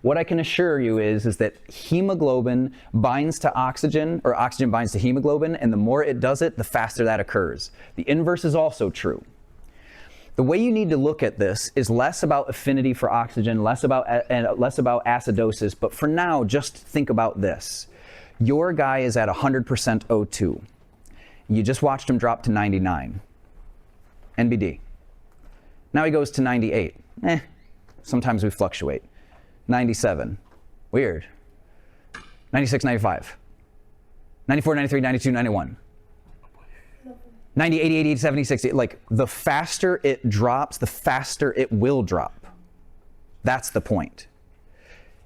What I can assure you is that hemoglobin binds to oxygen, or oxygen binds to hemoglobin, and the more it does it, the faster that occurs. The inverse is also true. The way you need to look at this is less about affinity for oxygen, less about acidosis, but for now, just think about this. Your guy is at 100% O2. You just watched him drop to 99. NBD. Now he goes to 98. Sometimes we fluctuate. 97. Weird. 96, 95. 94, 93, 92, 91. 90, 80, 80, 70, 60. Like, the faster it drops, the faster it will drop. That's the point.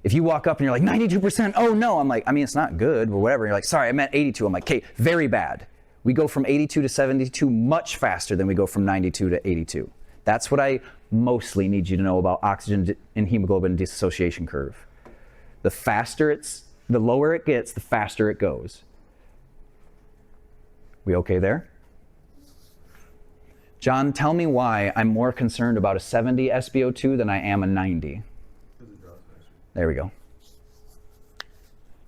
If you walk up and you're like, 92%, oh no, I'm like, I mean, it's not good, or whatever. You're like, sorry, I meant 82. I'm like, okay, very bad. We go from 82 to 72 much faster than we go from 92 to 82. That's what I mostly need you to know about oxygen and hemoglobin dissociation curve. The lower it gets, the faster it goes. We okay there? John, tell me why I'm more concerned about a 70 SpO2 than I am a 90. There we go.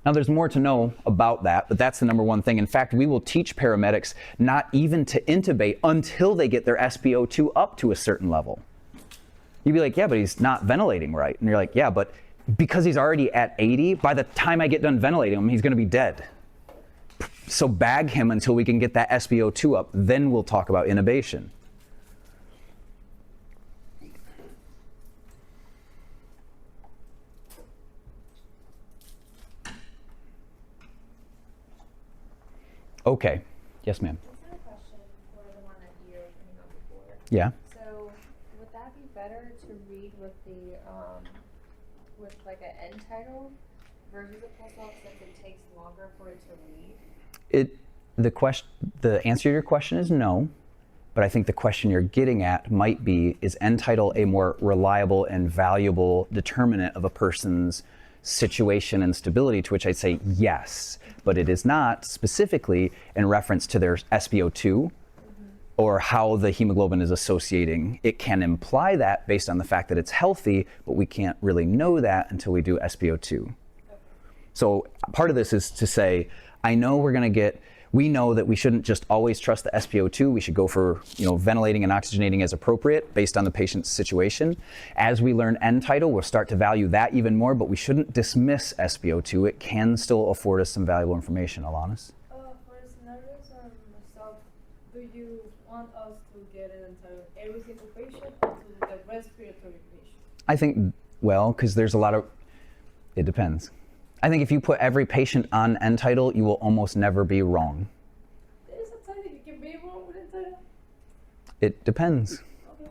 Now, there's more to know about that, but that's the number one thing. In fact, we will teach paramedics not even to intubate until they get their SpO2 up to a certain level. You'd be like, yeah, but he's not ventilating right. And you're like, yeah, but because he's already at 80, by the time I get done ventilating him, he's going to be dead. So bag him until we can get that SpO2 up. Then we'll talk about intubation. Okay. Yes, ma'am. I have a question for the one that you were putting on before. Yeah. So, would that be better to read with the with like an end title versus a pulse ox since it takes longer for it to read? The answer to your question is no, but I think the question you're getting at might be, is end title a more reliable and valuable determinant of a person's situation and stability, to which I'd say yes, but it is not specifically in reference to their SpO2 or how the hemoglobin is associating. It can imply that based on the fact that it's healthy, but we can't really know that until we do SpO2. So part of this is to say, we know that we shouldn't just always trust the SpO2. We should go for, ventilating and oxygenating as appropriate based on the patient's situation. As we learn end tidal, we'll start to value that even more, but we shouldn't dismiss SpO2. It can still afford us some valuable information. Alanis? For scenarios myself, do you want us to get an entire every single patient or to the respiratory patient? I think, because there's it depends. I think if you put every patient on end tidal, you will almost never be wrong. There's a time that you can be wrong with entire. It depends. Okay.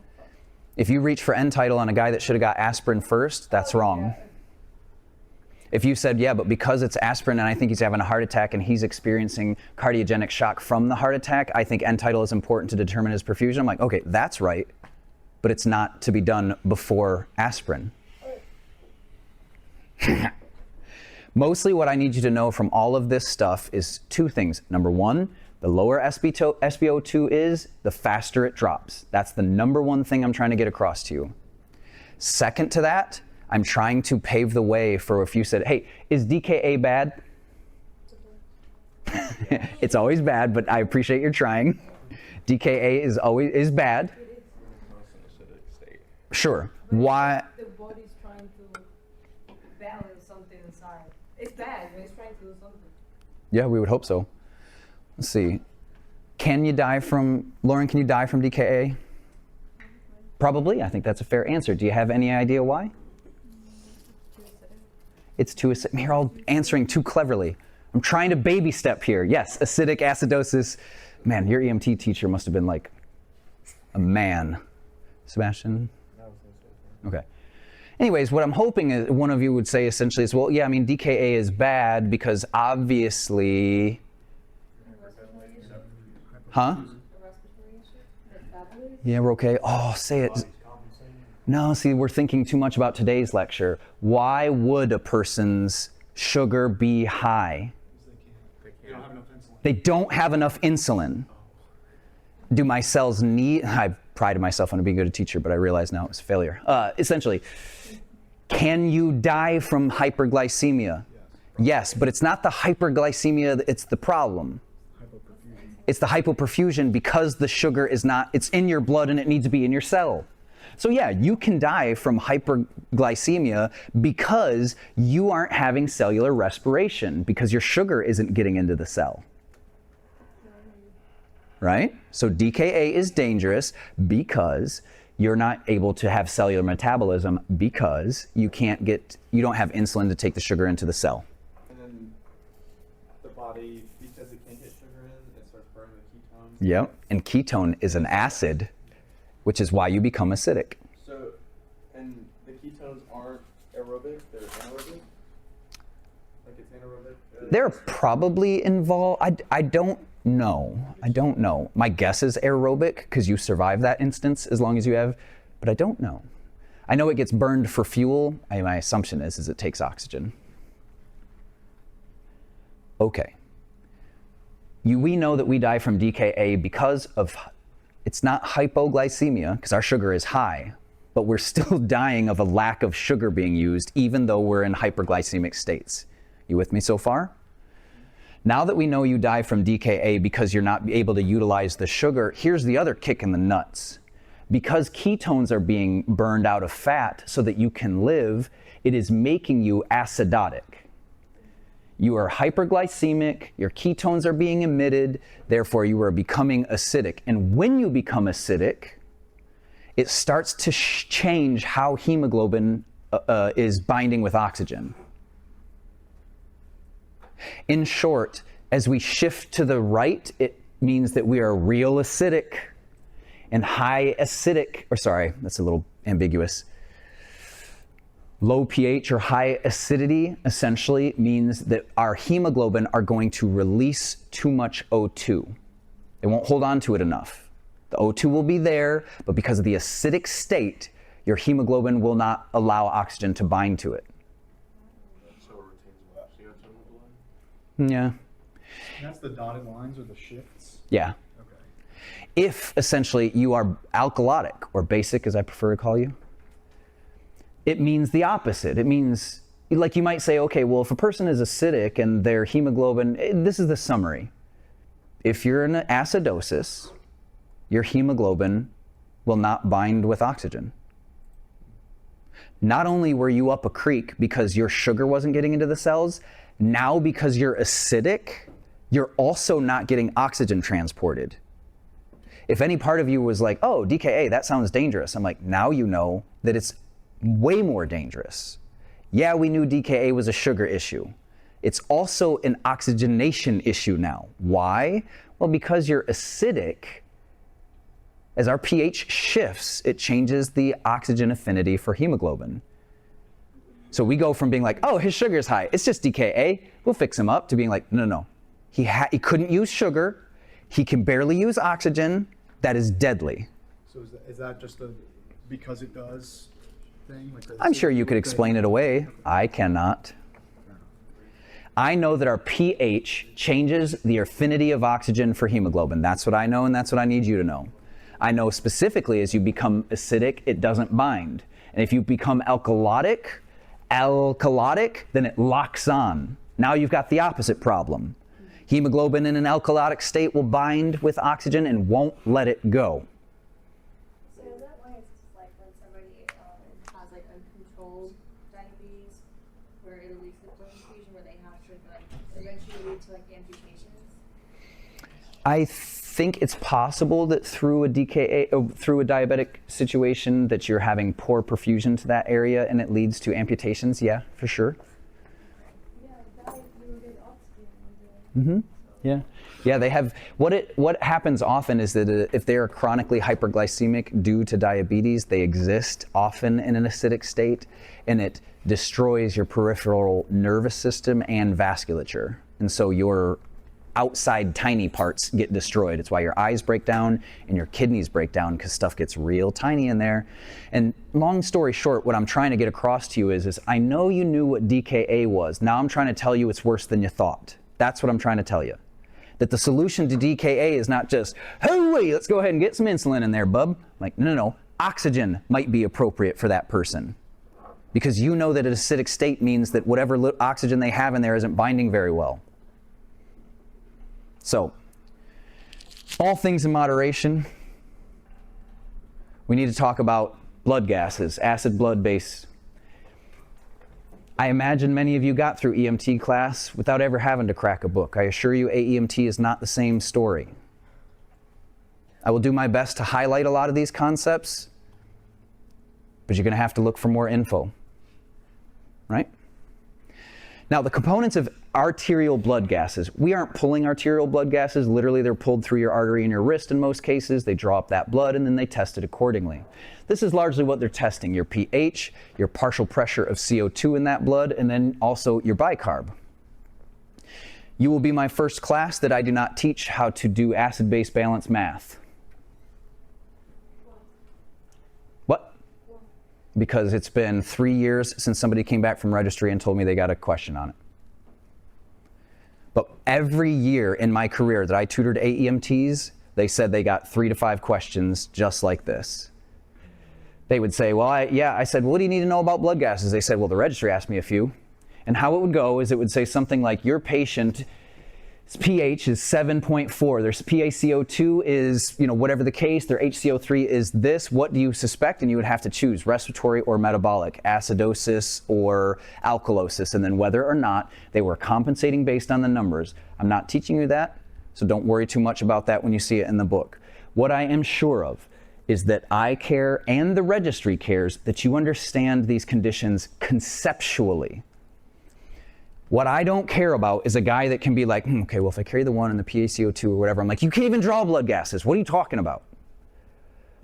If you reach for end tidal on a guy that should have got aspirin first, that's wrong. If you said, yeah, but because it's aspirin and I think he's having a heart attack and he's experiencing cardiogenic shock from the heart attack, I think end tidal is important to determine his perfusion. I'm like, okay, that's right, but it's not to be done before aspirin. Mostly what I need you to know from all of this stuff is two things. Number one, the lower SpO2 is, the faster it drops. That's the number one thing I'm trying to get across to you. Second to that, I'm trying to pave the way for if you said, hey, is DKA bad? It's always bad, but I appreciate your trying. DKA is bad. Sure. Why? The body's trying to balance something inside. It's bad, but it's trying to do something. Yeah, we would hope so. Let's see. Lauren, can you die from DKA? Probably. I think that's a fair answer. Do you have any idea why? It's too acidic. You're all answering too cleverly. I'm trying to baby step here. Yes, acidic acidosis. Man, your EMT teacher must have been like a man. Sebastian? Okay. Anyways, what I'm hoping is one of you would say essentially is, well, yeah, DKA is bad because obviously... Huh? Yeah, we're okay. Oh, say it. No, see, we're thinking too much about today's lecture. Why would a person's sugar be high? They don't have enough insulin. Do my cells need... I prided myself on being a good teacher, but I realize now it was a failure. Essentially, can you die from hyperglycemia? Yes, but it's not the hyperglycemia it's the problem. It's the hypoperfusion because the sugar is not... It's in your blood and it needs to be in your cell. So yeah, you can die from hyperglycemia because you aren't having cellular respiration, because your sugar isn't getting into the cell. Right? So DKA is dangerous because you're not able to have cellular metabolism because you don't have insulin to take the sugar into the cell. And then the body, because it can't get sugar in, it starts burning the ketones. Yep, and ketone is an acid, which is why you become acidic. So, and the ketones aren't aerobic, they're anaerobic? Like it's anaerobic? They're probably involved. I don't No, I don't know. My guess is aerobic, because you survive that instance as long as you have, but I don't know. I know it gets burned for fuel. My assumption is it takes oxygen. Okay. We know that we die from DKA because of, it's not hypoglycemia, because our sugar is high, but we're still dying of a lack of sugar being used, even though we're in hyperglycemic states. You with me so far? Now that we know you die from DKA because you're not able to utilize the sugar, here's the other kick in the nuts. Because ketones are being burned out of fat so that you can live, it is making you acidotic. You are hyperglycemic, your ketones are being emitted, therefore you are becoming acidic. And when you become acidic, it starts to change how hemoglobin is binding with oxygen. In short, as we shift to the right, it means that we are real acidic, and high acidic, or sorry, that's a little ambiguous. Low pH or high acidity essentially means that our hemoglobin are going to release too much O2. They won't hold on to it enough. The O2 will be there, but because of the acidic state, your hemoglobin will not allow oxygen to bind to it. So it retains less CO2 in the blood? Yeah. And that's the dotted lines or the shifts? Yeah. Okay. If essentially you are alkalotic, or basic as I prefer to call you, it means the opposite. It means, like you might say, okay, well, if a person is acidic and their hemoglobin, this is the summary. If you're in acidosis, your hemoglobin will not bind with oxygen. Not only were you up a creek because your sugar wasn't getting into the cells, now because you're acidic, you're also not getting oxygen transported. If any part of you was like, oh, DKA, that sounds dangerous, I'm like, now you know that it's way more dangerous. Yeah, we knew DKA was a sugar issue. It's also an oxygenation issue now. Why? Well, because you're acidic, as our pH shifts, it changes the oxygen affinity for hemoglobin. So we go from being like, oh, his sugar is high, it's just DKA, we'll fix him up, to being like, no. He couldn't use sugar, he can barely use oxygen, that is deadly. So is that just a because it does thing? Like I'm sure you could explain it away. I cannot. I know that our pH changes the affinity of oxygen for hemoglobin. That's what I know, and that's what I need you to know. I know specifically as you become acidic, it doesn't bind. And if you become alkalotic, then it locks on. Now you've got the opposite problem. Hemoglobin in an alkalotic state will bind with oxygen and won't let it go. So is that why it's just like when somebody has like uncontrolled diabetes, where it leads to blood infusion, where they have to like eventually lead to like amputations? I think it's possible that through a DKA, through a diabetic situation, that you're having poor perfusion to that area and it leads to amputations. Yeah, for sure. Yeah, that you will get oxygen. Yeah, they have, what happens often is that if they are chronically hyperglycemic due to diabetes, they exist often in an acidic state, and it destroys your peripheral nervous system and vasculature. And so your outside tiny parts get destroyed. It's why your eyes break down and your kidneys break down, because stuff gets real tiny in there. And long story short, what I'm trying to get across to you is I know you knew what DKA was. Now I'm trying to tell you it's worse than you thought. That's what I'm trying to tell you. That the solution to DKA is not just, hey, wait, let's go ahead and get some insulin in there, bub. Like, no. Oxygen might be appropriate for that person. Because you know that an acidic state means that whatever oxygen they have in there isn't binding very well. So, all things in moderation. We need to talk about blood gases, acid blood base. I imagine many of you got through EMT class without ever having to crack a book. I assure you AEMT is not the same story. I will do my best to highlight a lot of these concepts, but you're going to have to look for more info, right? Now, the components of arterial blood gases. We aren't pulling arterial blood gases. Literally, they're pulled through your artery in your wrist in most cases. They draw up that blood, and then they test it accordingly. This is largely what they're testing: your pH, your partial pressure of CO2 in that blood, and then also your bicarb. You will be my first class that I do not teach how to do acid-base balance math. What? Because it's been 3 years since somebody came back from registry and told me they got a question on it. But every year in my career that I tutored AEMTs, they said they got 3 to 5 questions just like this. They would say, well, I said, well, what do you need to know about blood gases? They said, well, the registry asked me a few. And how it would go is it would say something like, your patient's pH is 7.4, their PaCO2 is, whatever the case, their HCO3 is this, what do you suspect? And you would have to choose respiratory or metabolic, acidosis or alkalosis, and then whether or not they were compensating based on the numbers. I'm not teaching you that, so don't worry too much about that when you see it in the book. What I am sure of is that I care and the registry cares that you understand these conditions conceptually. What I don't care about is a guy that can be like, okay, well, if I carry the 1 and the PaCO2 or whatever, I'm like, you can't even draw blood gases. What are you talking about?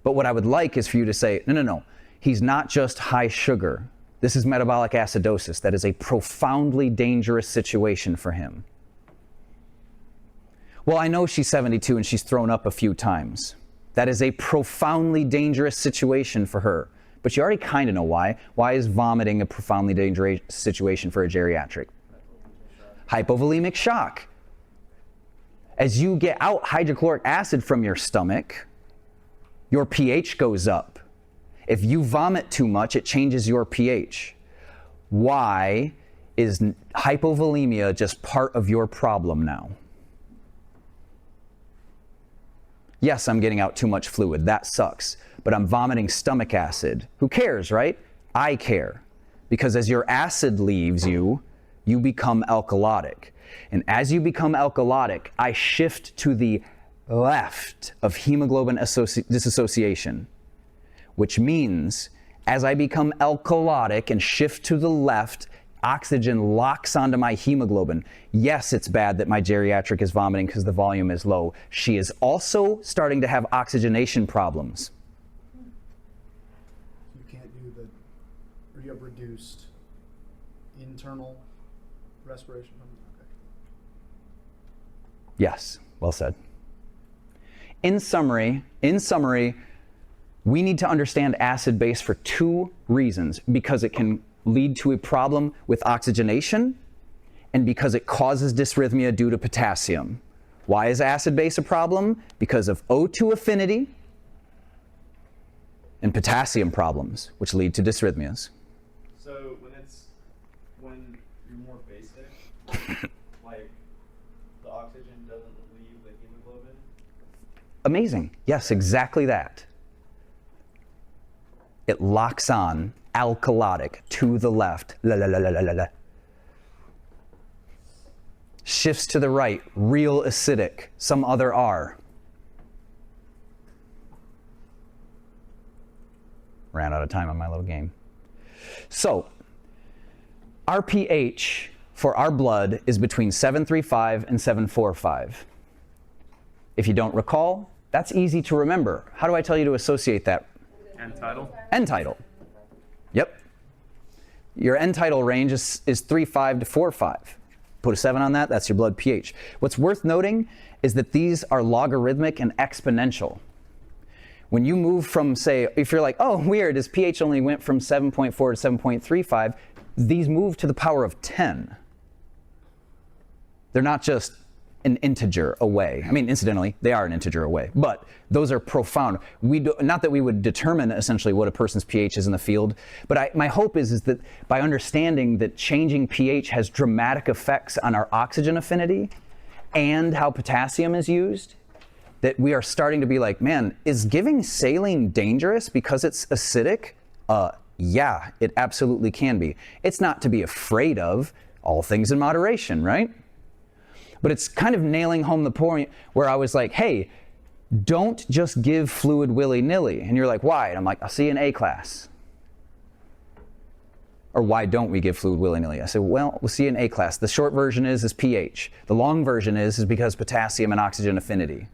But what I would like is for you to say, no, he's not just high sugar. This is metabolic acidosis. That is a profoundly dangerous situation for him. Well, I know she's 72 and she's thrown up a few times. That is a profoundly dangerous situation for her. But you already kind of know why. Why is vomiting a profoundly dangerous situation for a geriatric? Hypovolemic shock. As you get out hydrochloric acid from your stomach, your pH goes up. If you vomit too much, it changes your pH. Why is hypovolemia just part of your problem now? Yes, I'm getting out too much fluid. That sucks. But I'm vomiting stomach acid. Who cares, right? I care. Because as your acid leaves you, you become alkalotic. And as you become alkalotic, I shift to the left of hemoglobin dissociation, which means as I become alkalotic and shift to the left, oxygen locks onto my hemoglobin. Yes, it's bad that my geriatric is vomiting because the volume is low. She is also starting to have oxygenation problems. You can't do or you have reduced internal respiration. Okay. Yes, well said. In summary, we need to understand acid base for 2 reasons. Because it can lead to a problem with oxygenation and because it causes dysrhythmia due to potassium. Why is acid base a problem? Because of O2 affinity and potassium problems, which lead to dysrhythmias. So when you're more basic, like the oxygen doesn't leave the hemoglobin? Amazing. Yes, exactly that. It locks on alkalotic to the left. La, la, la, la, la, la. Shifts to the right, real acidic, some other R. Ran out of time on my little game. So, our pH for our blood is between 735 and 745. If you don't recall, that's easy to remember. How do I tell you to associate that? End title? End tidal. Yep. Your end tidal range is 3.5 to 4.5. Put a 7 on that, that's your blood pH. What's worth noting is that these are logarithmic and exponential. When you move from, say, if you're like, oh, weird, his pH only went from 7.4 to 7.35, these move to the power of 10. They're not just an integer away. I mean, incidentally, they are an integer away, but those are profound. Not that we would determine essentially what a person's pH is in the field, but my hope is that by understanding that changing pH has dramatic effects on our oxygen affinity and how potassium is used, that we are starting to be like, man, is giving saline dangerous because it's acidic? Yeah, it absolutely can be. It's not to be afraid of, all things in moderation, right? But it's kind of nailing home the point where I was like, hey, don't just give fluid willy-nilly. And you're like, why? And I'm like, I'll see you in A class. Or why don't we give fluid willy-nilly? I said, well, we'll see you in A class. The short version is pH. The long version is because potassium and oxygen affinity.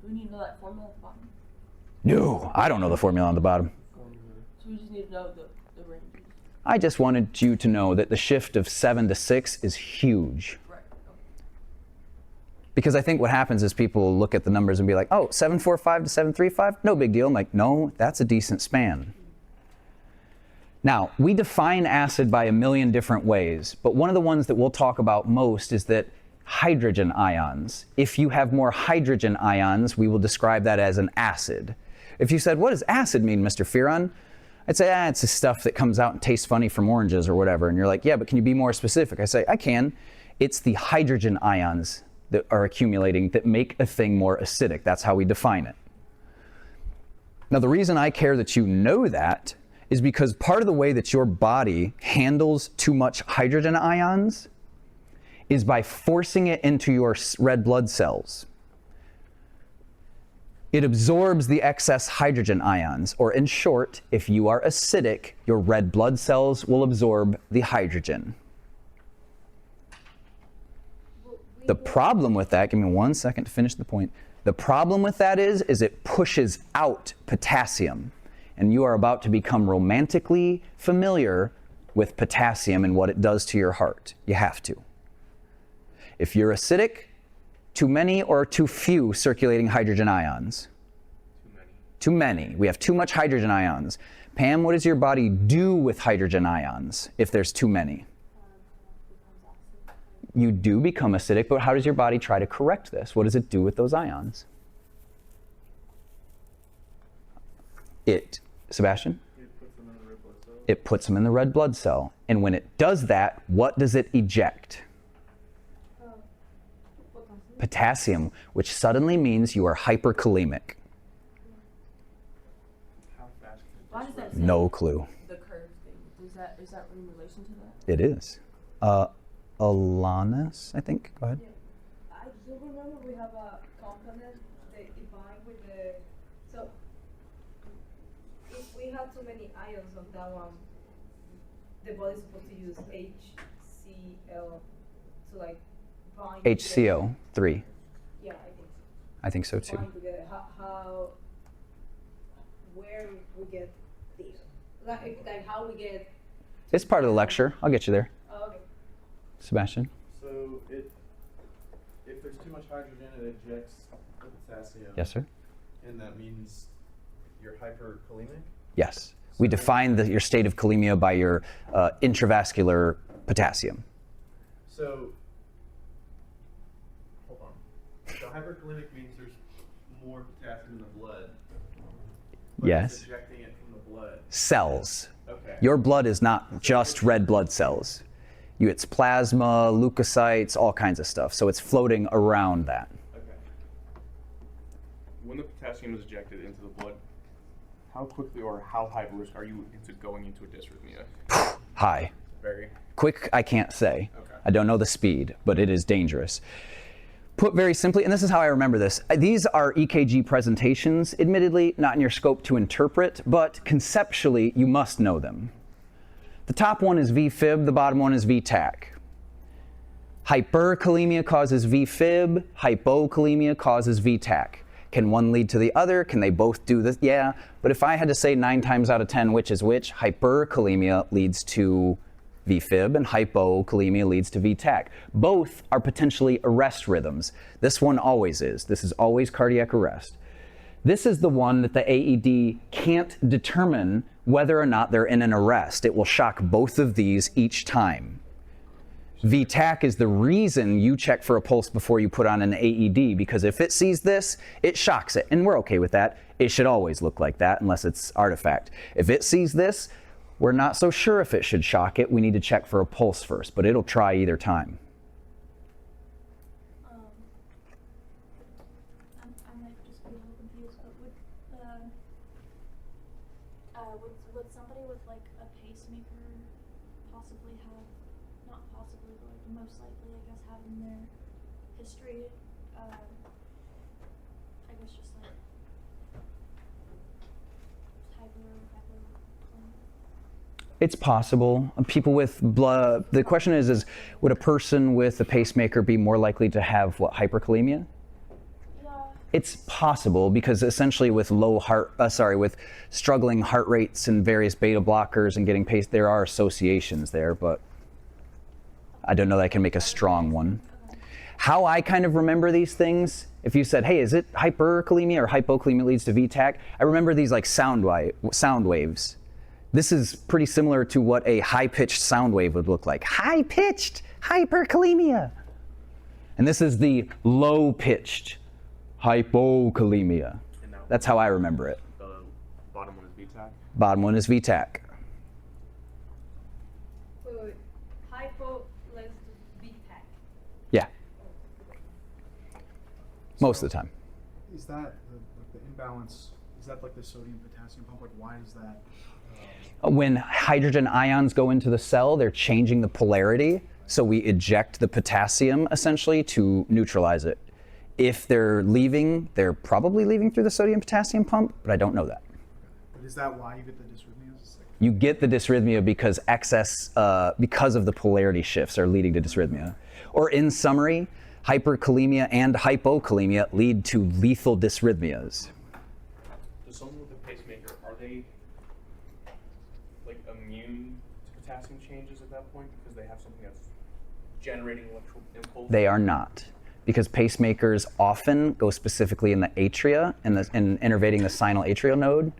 Do we need to know that formula at the bottom? No, I don't know the formula on the bottom. So we just need to know the ranges. I just wanted you to know that the shift of 7 to 6 is huge. Right. Because I think what happens is people look at the numbers and be like, oh, 745 to 735, no big deal. I'm like, no, that's a decent span. Now, we define acid by a million different ways, but one of the ones that we'll talk about most is that hydrogen ions. If you have more hydrogen ions, we will describe that as an acid. If you said, what does acid mean, Mr. Fearon? I'd say, it's the stuff that comes out and tastes funny from oranges or whatever. And you're like, yeah, but can you be more specific? I say, I can. It's the hydrogen ions that are accumulating that make a thing more acidic. That's how we define it. Now, the reason I care that you know that is because part of the way that your body handles too much hydrogen ions is by forcing it into your red blood cells. It absorbs the excess hydrogen ions, or in short, if you are acidic, your red blood cells will absorb the hydrogen. The problem with that, give me 1 second to finish the point. The problem with that is it pushes out potassium. And you are about to become romantically familiar with potassium and what it does to your heart. You have to. If you're acidic, too many or too few circulating hydrogen ions? Too many. We have too much hydrogen ions. Pam, what does your body do with hydrogen ions if there's too many? You do become acidic, but how does your body try to correct this? What does it do with those ions? Sebastian? It puts them in the red blood cell. And when it does that, what does it eject? Potassium, which suddenly means you are hyperkalemic. Why does that say No clue. the curve thing? Is that in relation to that? It is. Alanis, I think. Go ahead. Yeah. I do remember we have a component that combined with the, so if we have too many ions on that one, the body's supposed to use HCl to like bind together. HCO3. Yeah, I think so too. bind together. Where we get these, like how we get. It's part of the lecture. I'll get you there. Oh, okay. Sebastian? So if there's too much hydrogen, it ejects the potassium. Yes, sir. And that means you're hyperkalemic? Yes. We define your state of kalemia by your intravascular potassium. So, hold on. So hyperkalemic means there's more potassium in the blood. But Yes. It's ejecting it from the blood. Cells. Okay. Your blood is not just red blood cells. It's plasma, leukocytes, all kinds of stuff. So it's floating around that. Okay. When the potassium is ejected into the blood, how quickly or how high of a risk are you into going into a dysrhythmia? High. Very. Quick, I can't say. Okay. I don't know the speed, but it is dangerous. Put very simply, and this is how I remember this, these are EKG presentations, admittedly not in your scope to interpret, but conceptually you must know them. The top one is VFib, the bottom one is VTAC. Hyperkalemia causes VFib, hypokalemia causes VTAC. Can one lead to the other? Can they both do this? Yeah, but if I had to say 9 times out of 10 which is which, hyperkalemia leads to VFib and hypokalemia leads to VTAC. Both are potentially arrest rhythms. This one always is. This is always cardiac arrest. This is the one that the AED can't determine whether or not they're in an arrest. It will shock both of these each time. VTAC is the reason you check for a pulse before you put on an AED, because if it sees this, it shocks it, and we're okay with that. It should always look like that unless it's artifact. If it sees this, we're not so sure if it should shock it. We need to check for a pulse first, but it'll try either time. I might just be a little confused, but would somebody with like a pacemaker possibly have, not possibly, but like most likely, I guess, having their history, I guess just like It's possible. People with blood, the question is would a person with a pacemaker be more likely to have what, hyperkalemia? Yeah. It's possible because essentially with with struggling heart rates and various beta blockers and getting paced, there are associations there, but I don't know that I can make a strong one. How I kind of remember these things, if you said, hey, is it hyperkalemia or hypokalemia leads to VTAC? I remember these like sound waves. This is pretty similar to what a high-pitched sound wave would look like. High-pitched hyperkalemia. And this is the low-pitched hypokalemia. That's how I remember it. The bottom one is VTAC? Bottom one is VTAC. Wait. Hypo leads to VTAC. Yeah. Most of the time. Is that the imbalance, is that like the sodium potassium pump? Like why is that? When hydrogen ions go into the cell, they're changing the polarity. So we eject the potassium essentially to neutralize it. If they're leaving, they're probably leaving through the sodium potassium pump, but I don't know that. But is that why you get the dysrhythmias? You get the dysrhythmia because because of the polarity shifts are leading to dysrhythmia. Or in summary, hyperkalemia and hypokalemia lead to lethal dysrhythmias. Does someone with a pacemaker, are they like immune to potassium changes at that point because they have something that's generating electrical impulse? They are not, because pacemakers often go specifically in the atria and innervating the sinoatrial node,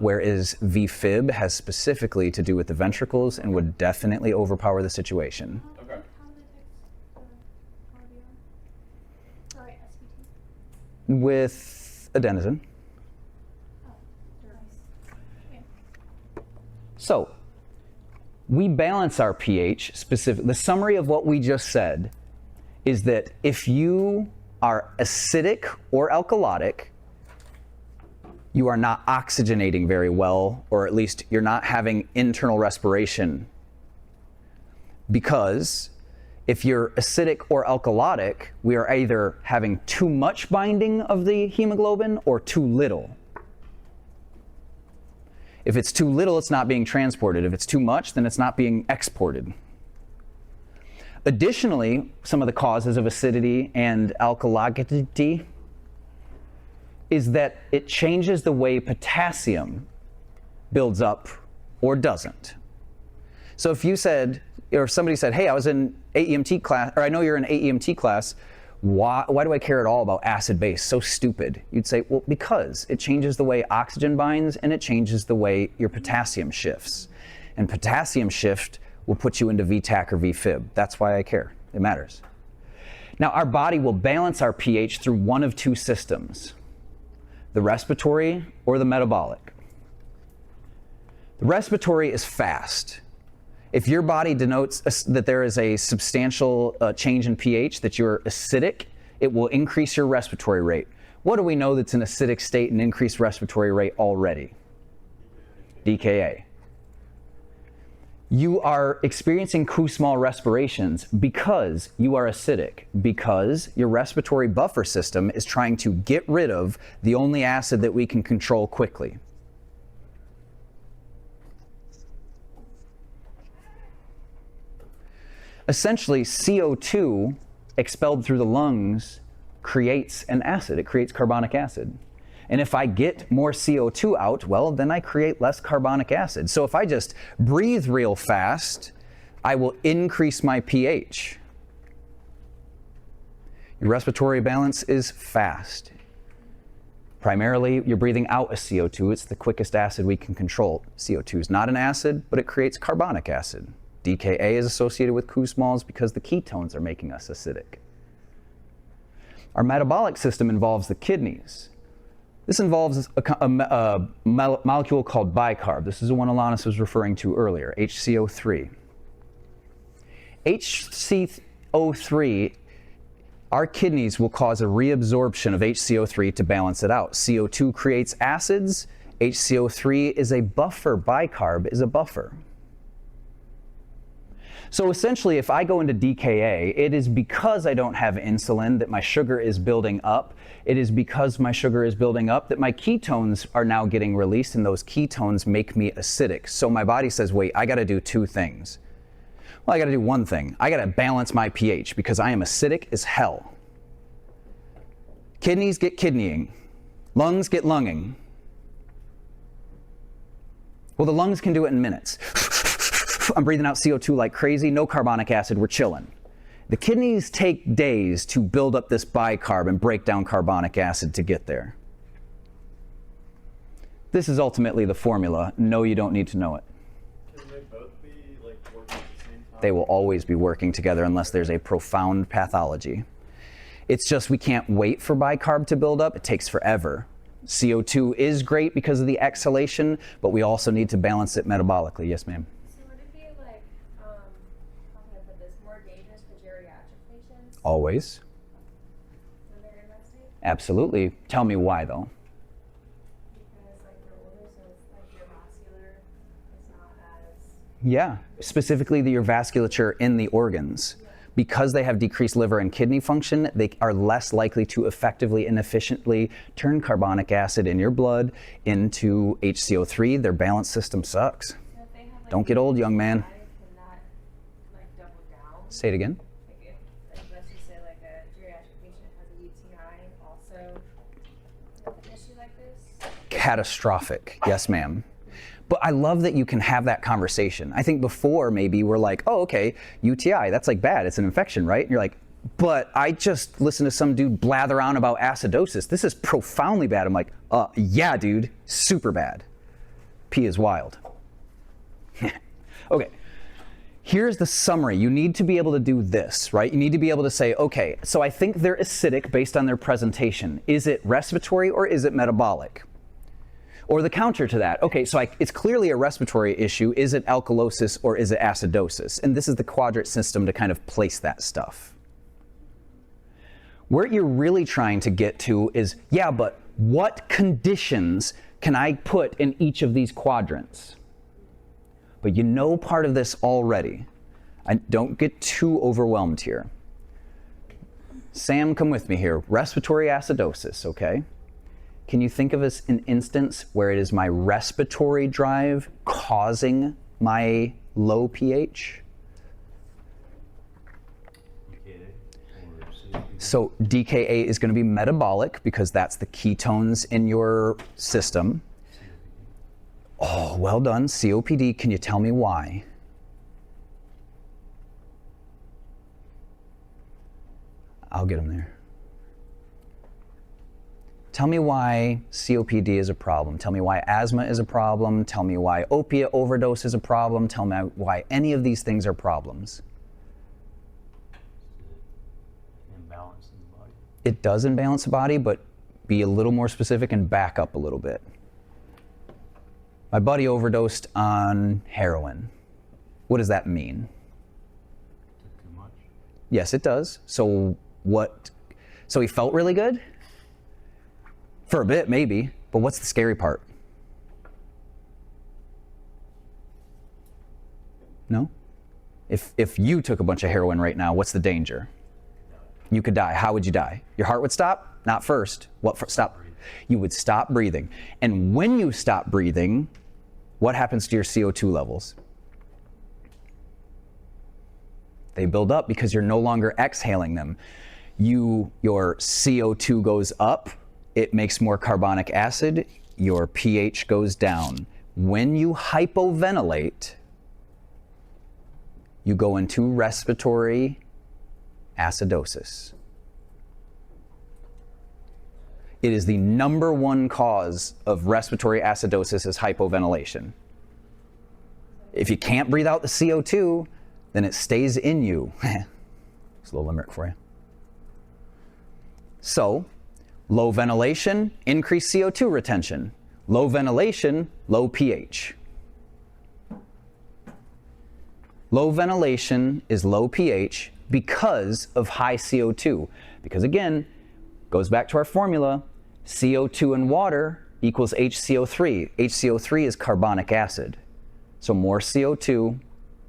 whereas VFib has specifically to do with the ventricles and would definitely overpower the situation. Okay. How do they fix the RBR? Sorry, SVT. With adenosine. Oh, nice. Yeah. So, we balance our pH specific. The summary of what we just said is that if you are acidic or alkalotic, you are not oxygenating very well, or at least you're not having internal respiration. Because if you're acidic or alkalotic, we are either having too much binding of the hemoglobin or too little. If it's too little, it's not being transported. If it's too much, then it's not being exported. Additionally, some of the causes of acidity and alkalinity is that it changes the way potassium builds up or doesn't. So if you said, or if somebody said, hey, I was in AEMT class, or I know you're in AEMT class, why do I care at all about acid-base? So stupid. You'd say, well, because it changes the way oxygen binds and it changes the way your potassium shifts. And potassium shift will put you into VTAC or VFib. That's why I care. It matters. Now, our body will balance our pH through one of two systems, the respiratory or the metabolic. The respiratory is fast. If your body denotes that there is a substantial change in pH, that you're acidic, it will increase your respiratory rate. What do we know that's an acidic state and increased respiratory rate already? DKA. You are experiencing Kussmaul respirations because you are acidic, because your respiratory buffer system is trying to get rid of the only acid that we can control quickly. Essentially, CO2 expelled through the lungs creates an acid. It creates carbonic acid. And if I get more CO2 out, well, then I create less carbonic acid. So if I just breathe real fast, I will increase my pH. Your respiratory balance is fast. Primarily, you're breathing out a CO2. It's the quickest acid we can control. CO2 is not an acid, but it creates carbonic acid. DKA is associated with Kussmauls because the ketones are making us acidic. Our metabolic system involves the kidneys. This involves a molecule called bicarb. This is the one Alanis was referring to earlier, HCO3. HCO3, our kidneys will cause a reabsorption of HCO3 to balance it out. CO2 creates acids. HCO3 is a buffer. Bicarb is a buffer. So essentially, if I go into DKA, it is because I don't have insulin that my sugar is building up. It is because my sugar is building up that my ketones are now getting released, and those ketones make me acidic. So my body says, wait, I gotta do two things. Well, I gotta do one thing. I gotta balance my pH because I am acidic as hell. Kidneys get kidneying. Lungs get lunging. Well, the lungs can do it in minutes. I'm breathing out CO2 like crazy, no carbonic acid, we're chilling. The kidneys take days to build up this bicarb and break down carbonic acid to get there. This is ultimately the formula. No, you don't need to know it. Can they both be like working at the same time? They will always be working together unless there's a profound pathology. It's just we can't wait for bicarb to build up. It takes forever. CO2 is great because of the exhalation, but we also need to balance it metabolically. Yes, ma'am. So would it be like, how can I put this, more dangerous for geriatric patients Always. when they're in that state? Absolutely. Tell me why, though. Because like they're older, so it's like your vascular is not as. Yeah, specifically your vasculature in the organs. Because they have decreased liver and kidney function, they are less likely to effectively and efficiently turn carbonic acid in your blood into HCO3. Their balance system sucks. So if they have, like, Don't get old, young man. UTI, can that like double down? Say it again. Like if, like, let's just say like a geriatric patient has a UTI also with an issue like this. Catastrophic. Yes, ma'am. But I love that you can have that conversation. I think before maybe we're like, oh, okay, UTI, that's like bad. It's an infection, right? And you're like, but I just listened to some dude blather on about acidosis. This is profoundly bad. I'm like, yeah, dude, super bad. P is wild. Okay, here's the summary. You need to be able to do this, right? You need to be able to say, okay, so I think they're acidic based on their presentation. Is it respiratory or is it metabolic? Or the counter to that, okay, so it's clearly a respiratory issue. Is it alkalosis or is it acidosis? And this is the quadrant system to kind of place that stuff. Where you're really trying to get to is, yeah, but what conditions can I put in each of these quadrants? But you know part of this already. Don't get too overwhelmed here. Sam, come with me here. Respiratory acidosis, okay? Can you think of an instance where it is my respiratory drive causing my low pH? So DKA is going to be metabolic because that's the ketones in your system. Oh, well done. COPD, can you tell me why? I'll get them there. Tell me why COPD is a problem. Tell me why asthma is a problem. Tell me why opiate overdose is a problem. Tell me why any of these things are problems. Imbalance in the body. It does imbalance the body, but be a little more specific and back up a little bit. My buddy overdosed on heroin. What does that mean? Took too much. Yes, it does. So what? So he felt really good? For a bit, maybe. But what's the scary part? No? If you took a bunch of heroin right now, what's the danger? You could die. How would you die? Your heart would stop? Not first. What stop? You would stop breathing. And when you stop breathing, what happens to your CO2 levels? They build up because you're no longer exhaling them. Your CO2 goes up. It makes more carbonic acid. Your pH goes down. When you hypoventilate, you go into respiratory acidosis. It is the #1 cause of respiratory acidosis is hypoventilation. If you can't breathe out the CO2, then it stays in you. It's a little limerick for you. So, low ventilation, increased CO2 retention. Low ventilation, low pH. Low ventilation is low pH because of high CO2. Because again, goes back to our formula, CO2 in water equals HCO3. HCO3 is carbonic acid. So more CO2,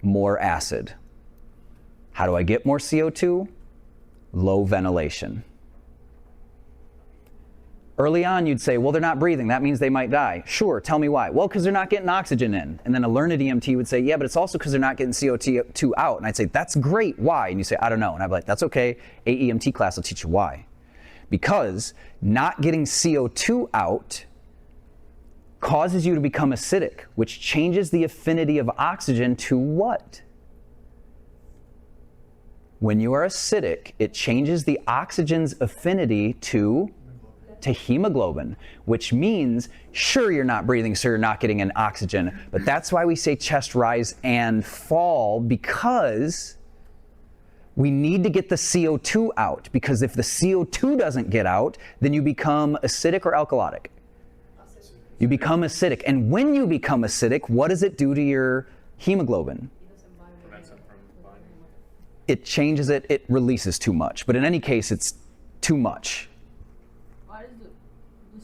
more acid. How do I get more CO2? Low ventilation. Early on, you'd say, well, they're not breathing. That means they might die. Sure, tell me why. Well, because they're not getting oxygen in. And then a learned EMT would say, yeah, but it's also because they're not getting CO2 out. And I'd say, that's great. Why? And you say, I don't know. And I'd be like, that's okay. AEMT class will teach you why. Because not getting CO2 out causes you to become acidic, which changes the affinity of oxygen to what? When you are acidic, it changes the oxygen's affinity to hemoglobin, which means, sure, you're not breathing, so you're not getting an oxygen, but that's why we say chest rise and fall, because we need to get the CO2 out, because if the CO2 doesn't get out, then you become acidic or alkalotic. You become acidic, and when you become acidic, what does it do to your hemoglobin? Prevents it from binding. It changes it, it releases too much, but in any case, it's too much. Why does this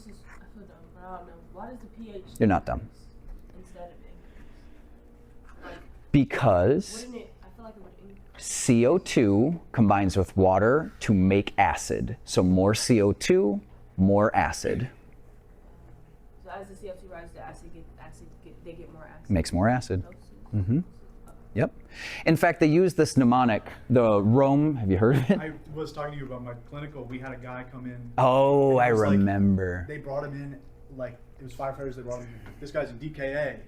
is, I feel dumb, but I don't know. Why does the pH You're not dumb. instead of increase? Like, Because wouldn't it, I feel like it would increase. CO2 combines with water to make acid. So more CO2, more acid. So as the CO2 rises, the they get more acid. Makes more acid. Doses? Mm-hmm. Yep. In fact, they use this mnemonic, the Rome, have you heard of it? I was talking to you about my clinical. We had a guy come in. Oh, and I it was like- remember. they brought him in, like, it was firefighters, they brought him in. This guy's in DKA.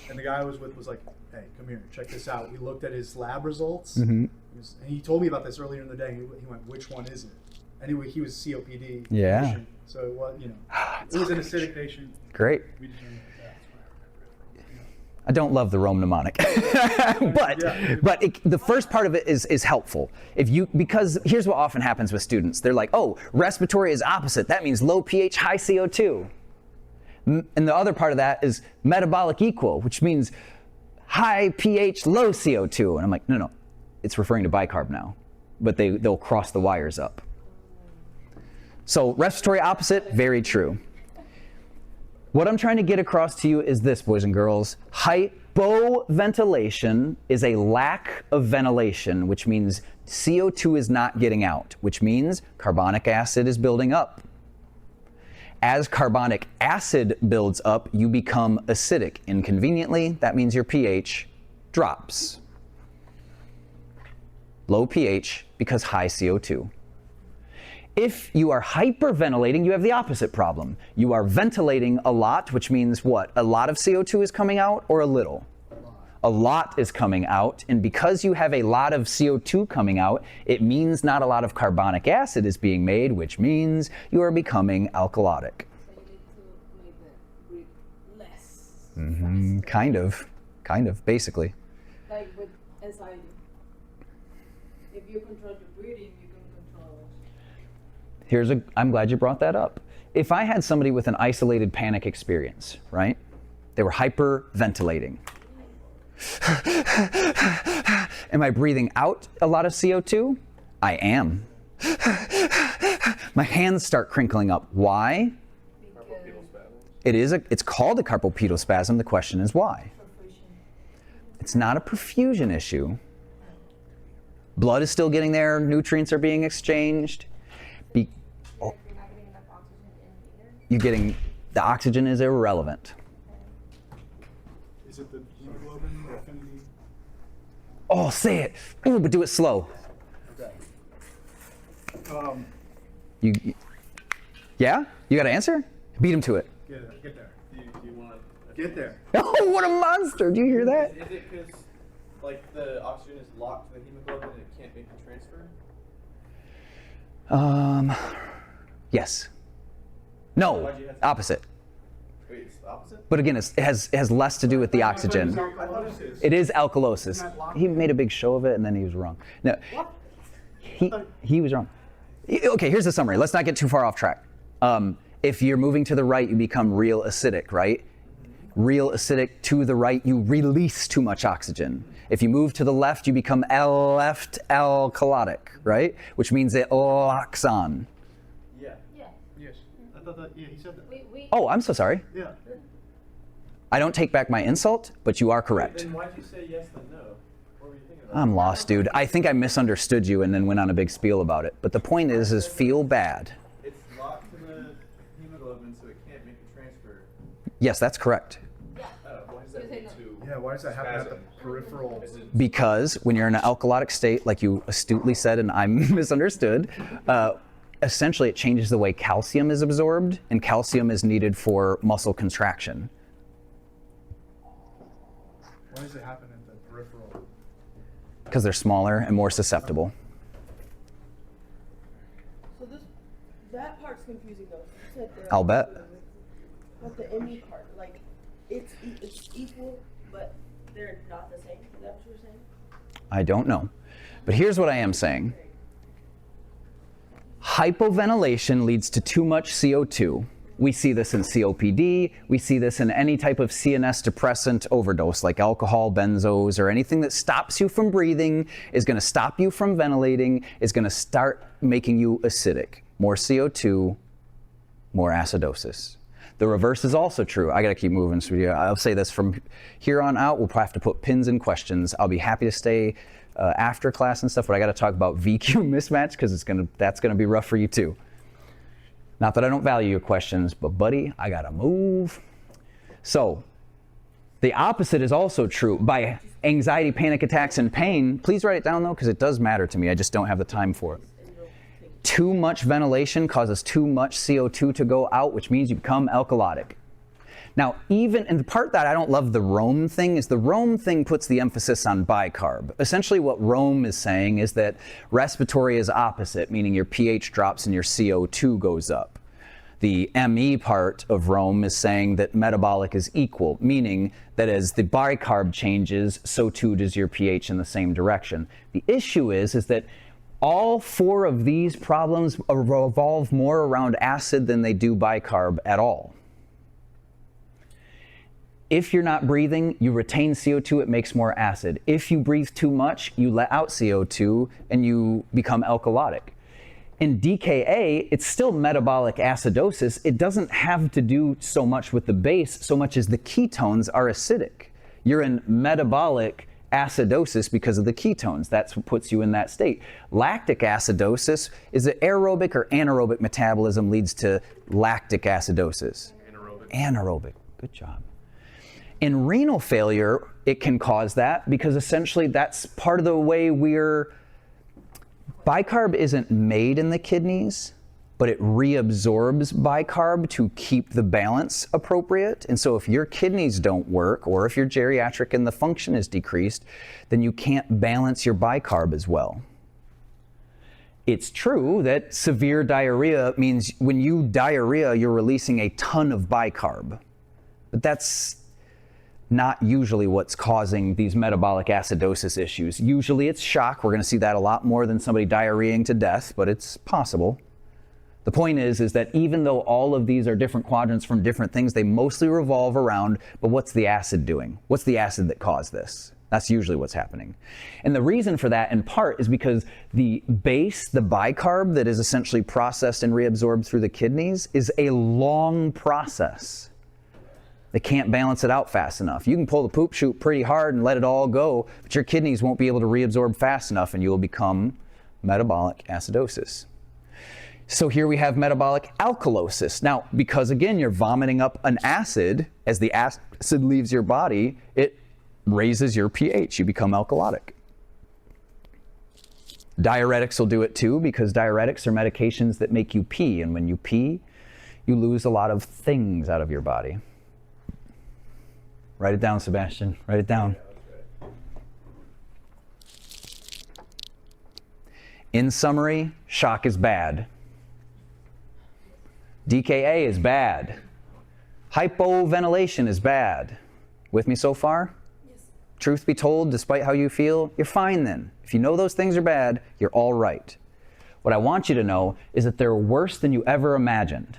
And the guy I was with was like, hey, come here, check this out. We looked at his lab results. Mhm. And he told me about this earlier in the day. He went, which one is it? Anyway, he was COPD Yeah. patient. So it was, it was an acidic patient. Great. We determined that. I don't love the Rome mnemonic, but the first part of it is helpful. Because here's what often happens with students. They're like, oh, respiratory is opposite. That means low pH, high CO2. And the other part of that is metabolic equal, which means high pH, low CO2. And I'm like, no, it's referring to bicarb now, but they'll cross the wires up. So respiratory opposite, very true. What I'm trying to get across to you is this, boys and girls. Hypoventilation is a lack of ventilation, which means CO2 is not getting out, which means carbonic acid is building up. As carbonic acid builds up, you become acidic. Inconveniently, that means your pH drops. Low pH because high CO2. If you are hyperventilating, you have the opposite problem. You are ventilating a lot, which means what? A lot of CO2 is coming out or a little? A lot is coming out, and because you have a lot of CO2 coming out, it means not a lot of carbonic acid is being made, which means you are becoming alkalotic. So you need to make the breathe less. Mm-hmm. Kind of, basically. Like with anxiety. If you control your breathing, you can control. I'm glad you brought that up. If I had somebody with an isolated panic experience, right? They were hyperventilating. Am I breathing out a lot of CO2? I am. My hands start crinkling up. Why? Carpal spasms. It's called a carpal spasm. The question is why? It's not a perfusion issue. Blood is still getting there. Nutrients are being exchanged. If you're not getting enough oxygen in either. The oxygen is irrelevant. Is it the hemoglobin affinity? Oh, say it. Ooh, but do it slow. Okay. Yeah? You got an answer? Beat him to it. Get there. Do you want to Get there. Oh, what a monster. Do you hear that? Is it because like the oxygen is locked to the hemoglobin and it can't make the transfer? Yes. No, Why'd you have to- opposite. Wait, it's the opposite? But again, it has less to do with the oxygen. It is alkalosis. He made a big show of it and then he was wrong. No, he was wrong. Okay, here's the summary. Let's not get too far off track. If you're moving to the right, you become real acidic, right? Real acidic to the right, you release too much oxygen. If you move to the left, you become left alkalotic, right? Which means it locks on. Yeah. Yeah. Yes. I thought that, yeah, he said that. We Oh, I'm so sorry. Yeah. I don't take back my insult, but you are correct. Then why'd you say yes then no? What were you thinking about? I'm lost, dude. I think I misunderstood you and then went on a big spiel about it. But the point is feel bad. It's locked to the hemoglobin so it can't make the transfer. Yes, that's correct. Why does that lead to? Yeah, why does that happen at the spasm? peripheral? Is it Because when you're in an alkalotic state, like you astutely said and I misunderstood, essentially it changes the way calcium is absorbed, and calcium is needed for muscle contraction. Why does it happen at the peripheral? Because they're smaller and more susceptible. it's confusing though. You said they're I'll bet. But the ME part, like, it's equal, but they're not the same. Is that what you're saying? I don't know. But here's what I am saying. Hypoventilation leads to too much CO2. We see this in COPD. We see this in any type of CNS depressant overdose, like alcohol, benzos, or anything that stops you from breathing, is going to stop you from ventilating, is going to start making you acidic. More CO2, more acidosis. The reverse is also true. I got to keep moving. So I'll say this from here on out. We'll probably have to put pins in questions. I'll be happy to stay after class and stuff, but I got to talk about VQ mismatch because that's going to be rough for you too. Not that I don't value your questions, but buddy, I got to move. So the opposite is also true. By anxiety, panic attacks, and pain, please write it down though, because it does matter to me. I just don't have the time for it. Too much ventilation causes too much CO2 to go out, which means you become alkalotic. Now, and the part that I don't love the Rome thing is the Rome thing puts the emphasis on bicarb. Essentially what Rome is saying is that respiratory is opposite, meaning your pH drops and your CO2 goes up. The ME part of Rome is saying that metabolic is equal, meaning that as the bicarb changes, so too does your pH in the same direction. The issue is that all four of these problems revolve more around acid than they do bicarb at all. If you're not breathing, you retain CO2, it makes more acid. If you breathe too much, you let out CO2 and you become alkalotic. In DKA, it's still metabolic acidosis. It doesn't have to do so much with the base, so much as the ketones are acidic. You're in metabolic acidosis because of the ketones. That's what puts you in that state. Lactic acidosis is that aerobic or anaerobic metabolism leads to lactic acidosis. Anaerobic. Good job. In renal failure, it can cause that because essentially that's part of the way bicarb isn't made in the kidneys, but it reabsorbs bicarb to keep the balance appropriate. And so if your kidneys don't work, or if you're geriatric and the function is decreased, then you can't balance your bicarb as well. It's true that severe diarrhea means when you diarrhea, you're releasing a ton of bicarb, but that's not usually what's causing these metabolic acidosis issues. Usually it's shock. We're going to see that a lot more than somebody diarrheaing to death, but it's possible. The point is that even though all of these are different quadrants from different things, they mostly revolve around, but what's the acid doing? What's the acid that caused this? That's usually what's happening. And the reason for that, in part, is because the base, the bicarb that is essentially processed and reabsorbed through the kidneys, is a long process. They can't balance it out fast enough. You can pull the poop chute pretty hard and let it all go, but your kidneys won't be able to reabsorb fast enough and you will become metabolic acidosis. So here we have metabolic alkalosis. Now, because again, you're vomiting up an acid, as the acid leaves your body, it raises your pH. You become alkalotic. Diuretics will do it too, because diuretics are medications that make you pee. And when you pee, you lose a lot of things out of your body. Write it down, Sebastian. Write it down. In summary, shock is bad. DKA is bad. Hypoventilation is bad. With me so far? Yes. Truth be told, despite how you feel, you're fine then. If you know those things are bad, you're all right. What I want you to know is that they're worse than you ever imagined.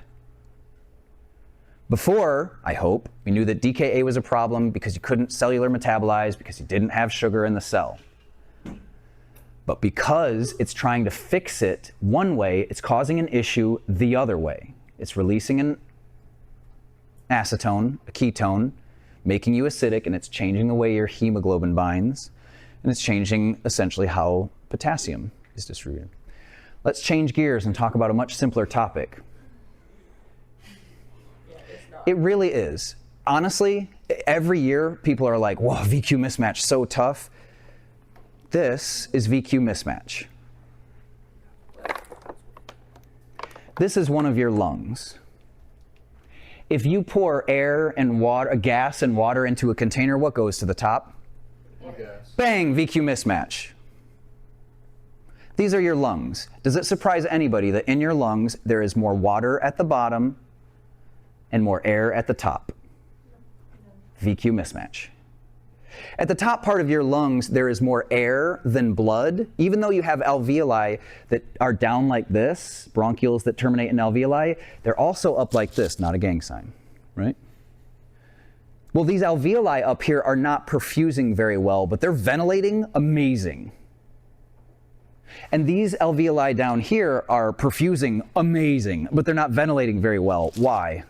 Before, I hope, we knew that DKA was a problem because you couldn't cellular metabolize, because you didn't have sugar in the cell. But because it's trying to fix it one way, it's causing an issue the other way. It's releasing an acetone, a ketone, making you acidic, and it's changing the way your hemoglobin binds, and it's changing essentially how potassium is distributed. Let's change gears and talk about a much simpler topic. It really is. Honestly, every year people are like, whoa, VQ mismatch, so tough. This is VQ mismatch. This is one of your lungs. If you pour air and water, gas and water into a container, what goes to the top? Gas. Bang, VQ mismatch. These are your lungs. Does it surprise anybody that in your lungs there is more water at the bottom and more air at the top? VQ mismatch. At the top part of your lungs, there is more air than blood. Even though you have alveoli that are down like this, bronchioles that terminate in alveoli, they're also up like this, not a gang sign, right? Well, these alveoli up here are not perfusing very well, but they're ventilating amazing. And these alveoli down here are perfusing amazing, but they're not ventilating very well. Why?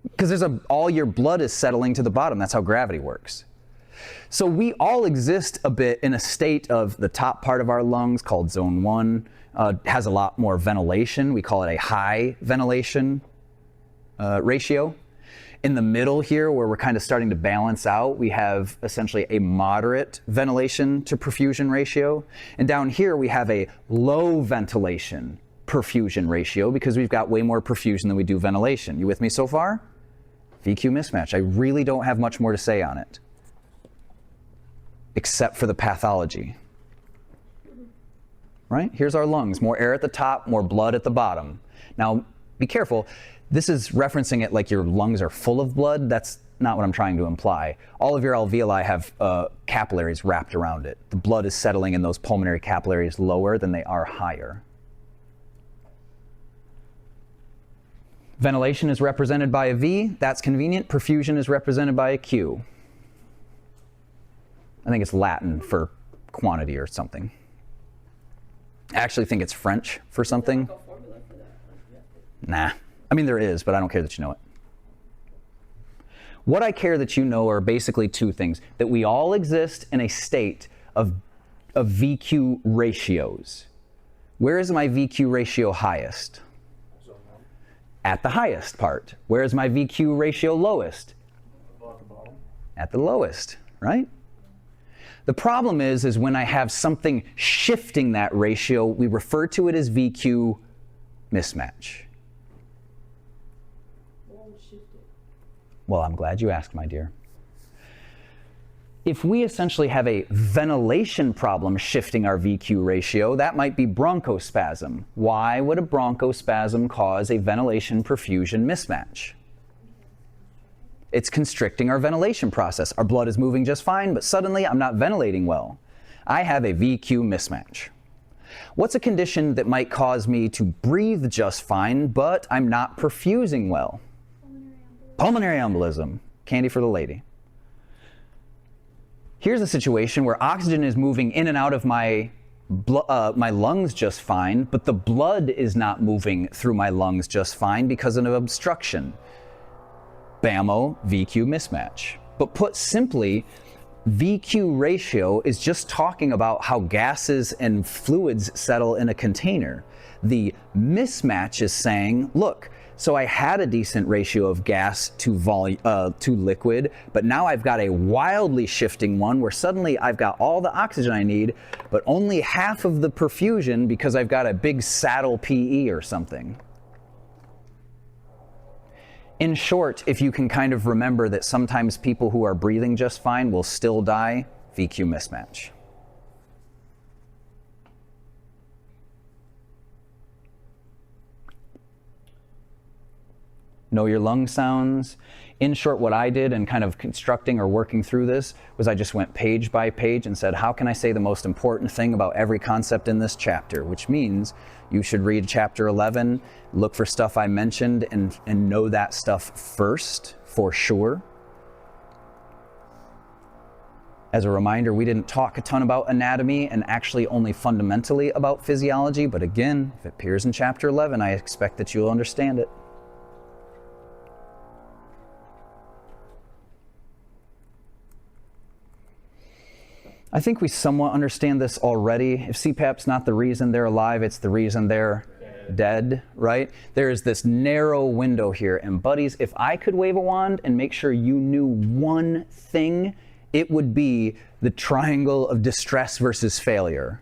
Because all your blood is settling to the bottom. That's how gravity works. So we all exist a bit in a state of the top part of our lungs, called zone 1, has a lot more ventilation. We call it a high ventilation ratio. In the middle here, where we're kind of starting to balance out, we have essentially a moderate ventilation to perfusion ratio. And down here, we have a low ventilation perfusion ratio because we've got way more perfusion than we do ventilation. You with me so far? VQ mismatch. I really don't have much more to say on it, except for the pathology. Right? Here's our lungs. More air at the top, more blood at the bottom. Now, be careful. This is referencing it like your lungs are full of blood. That's not what I'm trying to imply. All of your alveoli have capillaries wrapped around it. The blood is settling in those pulmonary capillaries lower than they are higher. Ventilation is represented by a V. That's convenient. Perfusion is represented by a Q. I think it's Latin for quantity or something. I actually think it's French for something. Nah. I mean, there is, but I don't care that you know it. What I care that you know are basically two things. That we all exist in a state of VQ ratios. Where is my VQ ratio highest? At the highest part. Where is my VQ ratio lowest? At the lowest, right? The problem is when I have something shifting that ratio, we refer to it as VQ mismatch. Well, I'm glad you asked, my dear. If we essentially have a ventilation problem shifting our VQ ratio, that might be bronchospasm. Why would a bronchospasm cause a ventilation perfusion mismatch? It's constricting our ventilation process. Our blood is moving just fine, but suddenly I'm not ventilating well. I have a VQ mismatch. What's a condition that might cause me to breathe just fine, but I'm not perfusing well? Pulmonary embolism. Candy for the lady. Here's a situation where oxygen is moving in and out of my lungs just fine, but the blood is not moving through my lungs just fine because of an obstruction. BAMO, VQ mismatch. But put simply, VQ ratio is just talking about how gases and fluids settle in a container. The mismatch is saying, look, so I had a decent ratio of gas to liquid, but now I've got a wildly shifting one where suddenly I've got all the oxygen I need, but only half of the perfusion because I've got a big saddle PE or something. In short, if you can kind of remember that sometimes people who are breathing just fine will still die, VQ mismatch. Know your lung sounds. In short, what I did in kind of constructing or working through this was I just went page by page and said, how can I say the most important thing about every concept in this chapter? Which means you should read chapter 11, look for stuff I mentioned and know that stuff first, for sure. As a reminder, we didn't talk a ton about anatomy and actually only fundamentally about physiology, but again, if it appears in chapter 11, I expect that you'll understand it. I think we somewhat understand this already. If CPAP's not the reason they're alive, it's the reason they're dead, right? There is this narrow window here. And buddies, if I could wave a wand and make sure you knew one thing, it would be the triangle of distress versus failure.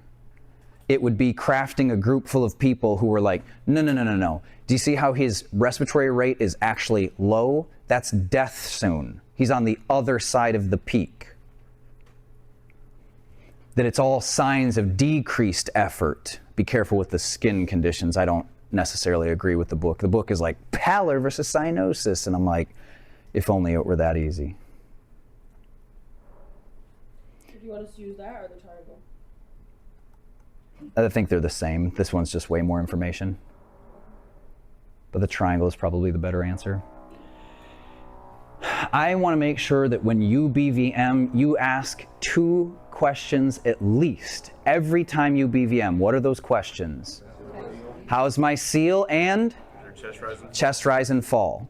It would be crafting a group full of people who were like, no. Do you see how his respiratory rate is actually low? That's death soon. He's on the other side of the peak. that it's all signs of decreased effort. Be careful with the skin conditions. I don't necessarily agree with the book. The book is like pallor versus cyanosis, and I'm like, if only it were that easy. Do you want us to use that or the triangle? I think they're the same. This one's just way more information. But the triangle is probably the better answer. I want to make sure that when you BVM, you ask 2 questions at least every time you BVM. What are those questions? How's my seal and chest rise and fall?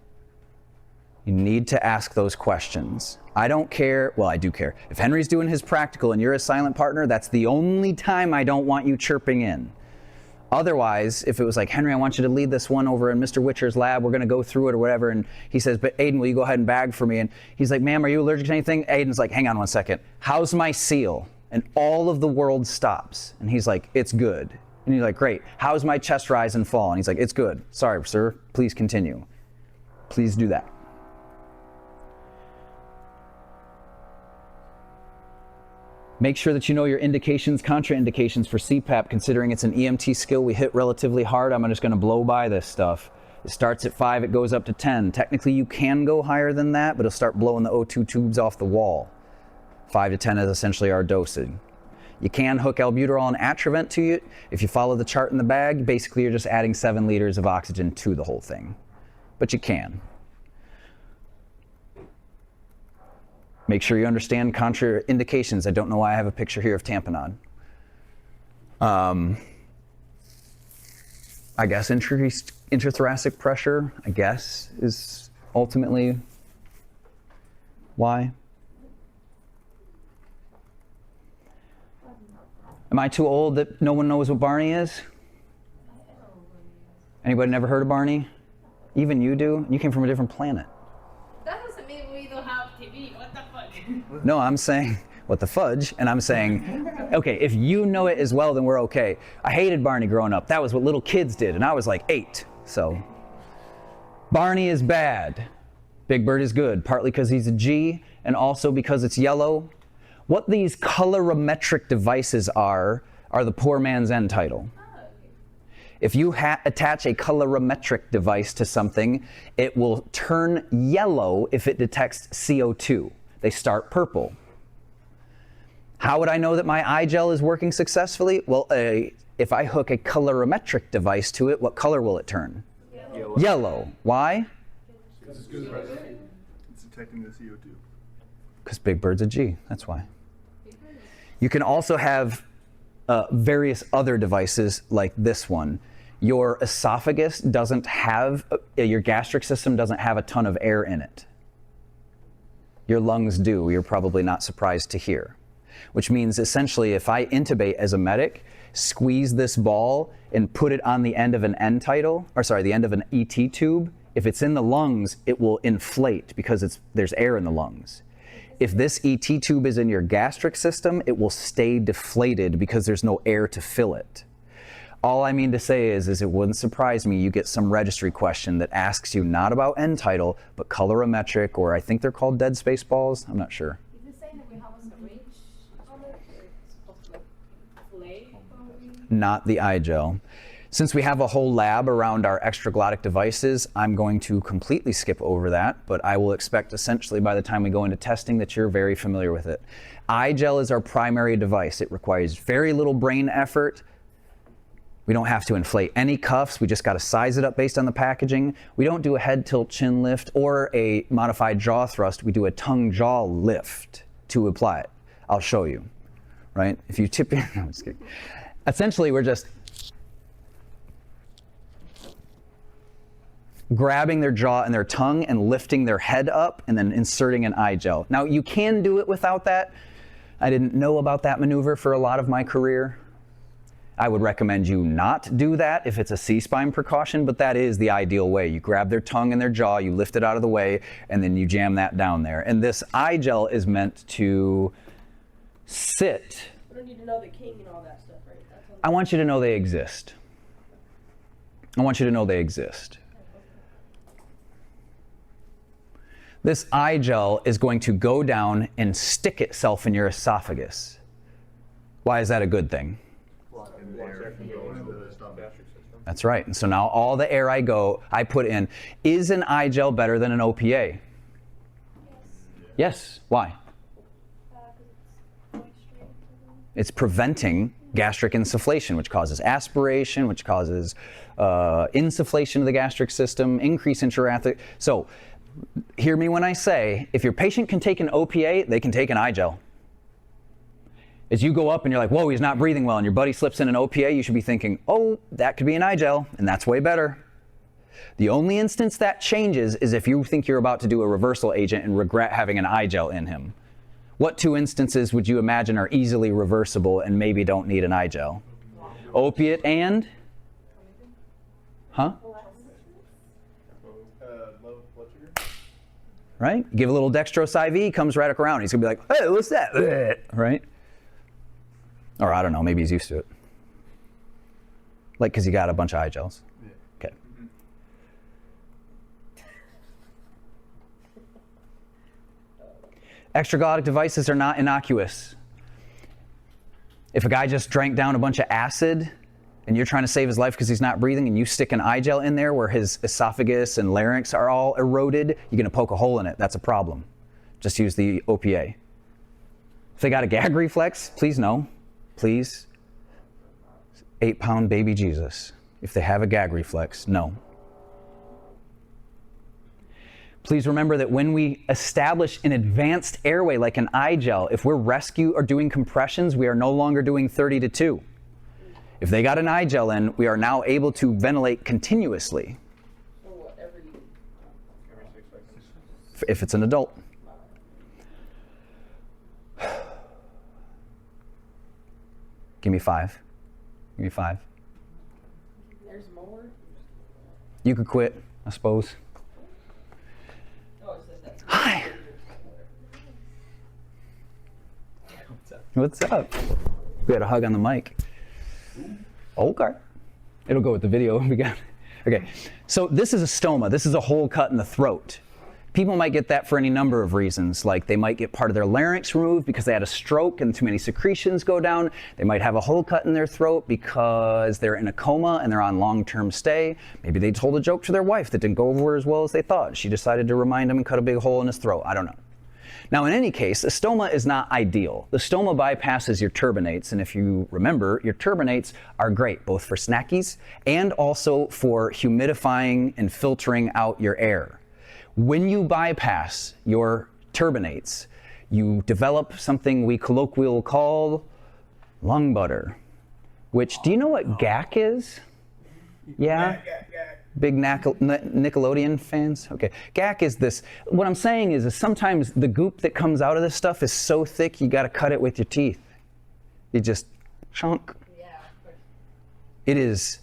You need to ask those questions. I don't care, well, I do care. If Henry's doing his practical and you're a silent partner, that's the only time I don't want you chirping in. Otherwise, if it was like, Henry, I want you to lead this one over in Mr. Witcher's lab, we're gonna go through it or whatever, and he says, but Aiden, will you go ahead and bag for me? And he's like, ma'am, are you allergic to anything? Aiden's like, hang on one second. How's my seal? And all of the world stops. And he's like, it's good. And you're like, great. How's my chest rise and fall? And he's like, it's good. Sorry, sir, please continue. Please do that. Make sure that you know your indications, contraindications for CPAP, considering it's an EMT skill we hit relatively hard. I'm just going to blow by this stuff. It starts at 5, it goes up to 10. Technically, you can go higher than that, but it'll start blowing the O2 tubes off the wall. 5 to 10 is essentially our dosing. You can hook albuterol and Atrovent to it. If you follow the chart in the bag, basically you're just adding 7 liters of oxygen to the whole thing. But you can. Make sure you understand contraindications. I don't know why I have a picture here of tamponade. I guess increased intrathoracic pressure, I guess, is ultimately why. Am I too old that no one knows what Barney is? Anybody never heard of Barney? Even you do? You came from a different planet. That doesn't mean we don't have TV. What the fuck? No, I'm saying, what the fudge? And I'm saying, okay, if you know it as well, then we're okay. I hated Barney growing up. That was what little kids did, and I was like 8. So, Barney is bad. Big Bird is good, partly because he's a G, and also because it's yellow. What these colorimetric devices are the poor man's end title. If you attach a colorimetric device to something, it will turn yellow if it detects CO2. They start purple. How would I know that my eye gel is working successfully? Well, if I hook a colorimetric device to it, what color will it turn? Yellow. Yellow. Why? Because it's good as it's detecting the CO2. Because Big Bird's a G, that's why. You can also have various other devices like this one. Your esophagus doesn't have, your gastric system doesn't have a ton of air in it. Your lungs do, you're probably not surprised to hear. Which means essentially if I intubate as a medic, squeeze this ball and put it on the end of an end tidal, or sorry, the end of an ET tube, if it's in the lungs, it will inflate because there's air in the lungs. If this ET tube is in your gastric system, it will stay deflated because there's no air to fill it. All I mean to say is it wouldn't surprise me you get some registry question that asks you not about end tidal, but colorimetric, or I think they're called dead space balls. I'm not sure. Is it saying that we have a syringe on it? It's supposed to like flay? Not the eye gel. Since we have a whole lab around our extraglottic devices, I'm going to completely skip over that, but I will expect essentially by the time we go into testing that you're very familiar with it. Eye gel is our primary device. It requires very little brain effort. We don't have to inflate any cuffs. We just got to size it up based on the packaging. We don't do a head tilt chin lift or a modified jaw thrust. We do a tongue jaw lift to apply it. I'll show you, right? If you tip your, no, I'm just kidding. Essentially, we're just grabbing their jaw and their tongue and lifting their head up and then inserting an eye gel. Now, you can do it without that. I didn't know about that maneuver for a lot of my career. I would recommend you not do that if it's a C-spine precaution, but that is the ideal way. You grab their tongue and their jaw, you lift it out of the way, and then you jam that down there. And this eye gel is meant to sit. We don't need to know the king and all that stuff, right? I want you to know they exist. I want you to know they exist. This eye gel is going to go down and stick itself in your esophagus. Why is that a good thing? Blocking the air from going to the stomach. Gastric system. That's right. And so now all the air I put in, is an eye gel better than an OPA? Yes. Why? It's going straight into the. It's preventing gastric insufflation, which causes aspiration, which causes insufflation of the gastric system, increase intrathecal. So hear me when I say, if your patient can take an OPA, they can take an eye gel. As you go up and you're like, whoa, he's not breathing well, and your buddy slips in an OPA, you should be thinking, oh, that could be an eye gel, and that's way better. The only instance that changes is if you think you're about to do a reversal agent and regret having an eye gel in him. What 2 instances would you imagine are easily reversible and maybe don't need an eye gel? Opiate and? Huh? Low blood sugar. Right? Give a little dextrose IV, comes right around. He's gonna be like, hey, what's that? Right? Or I don't know, maybe he's used to it. Like, because he got a bunch of eye gels. Okay. Extraglottic devices are not innocuous. If a guy just drank down a bunch of acid and you're trying to save his life because he's not breathing and you stick an eye gel in there where his esophagus and larynx are all eroded, you're going to poke a hole in it. That's a problem. Just use the OPA. If they got a gag reflex, please no. Please. 8-pound baby Jesus. If they have a gag reflex, no. Please remember that when we establish an advanced airway like an eye gel, if we're rescue or doing compressions, we are no longer doing 30 to 2. If they got an eye gel in, we are now able to ventilate continuously. Every 6 seconds. If it's an adult. Give me 5. Give me 5. There's more. You could quit, I suppose. Oh, it says that. Hi. What's up? We had a hug on the mic. Okay. It'll go with the video we got. Okay. So this is a stoma. This is a hole cut in the throat. People might get that for any number of reasons, like they might get part of their larynx removed because they had a stroke and too many secretions go down. They might have a hole cut in their throat because they're in a coma and they're on long-term stay. Maybe they told a joke to their wife that didn't go over as well as they thought. She decided to remind him and cut a big hole in his throat. I don't know. Now, in any case, a stoma is not ideal. The stoma bypasses your turbinates, and if you remember, your turbinates are great, both for snackies and also for humidifying and filtering out your air. When you bypass your turbinates, you develop something we colloquially call lung butter, which, do you know what GAC is? Yeah? Big Nickelodeon fans? Okay. GAC is this, what I'm saying is sometimes the goop that comes out of this stuff is so thick you gotta cut it with your teeth. You just chunk. Yeah, of course. It is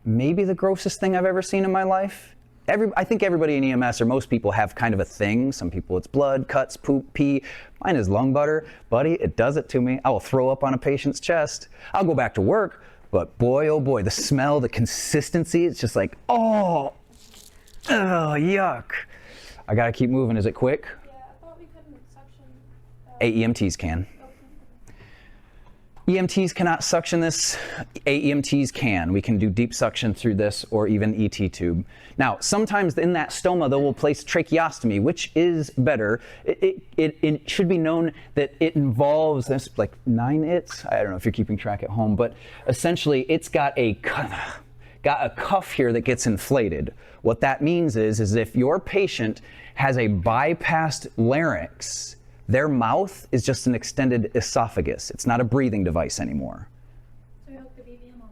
maybe the grossest thing I've ever seen in my life. I think everybody in EMS, or most people, have kind of a thing. Some people it's blood, cuts, poop, pee. Mine is lung butter. Buddy, it does it to me. I will throw up on a patient's chest. I'll go back to work, but boy, oh boy, the smell, the consistency, it's just like, oh, yuck. I gotta keep moving. Is it quick? Yeah, I thought we couldn't suction. AEMTs can. EMTs cannot suction this. AEMTs can. We can do deep suction through this or even ET tube. Now, sometimes in that stoma, they will place tracheostomy, which is better. It should be known that it involves, there's like 9 ITs. I don't know if you're keeping track at home, but essentially it's got a cuff here that gets inflated. What that means is if your patient has a bypassed larynx, their mouth is just an extended esophagus. It's not a breathing device anymore. So you hook the BVM on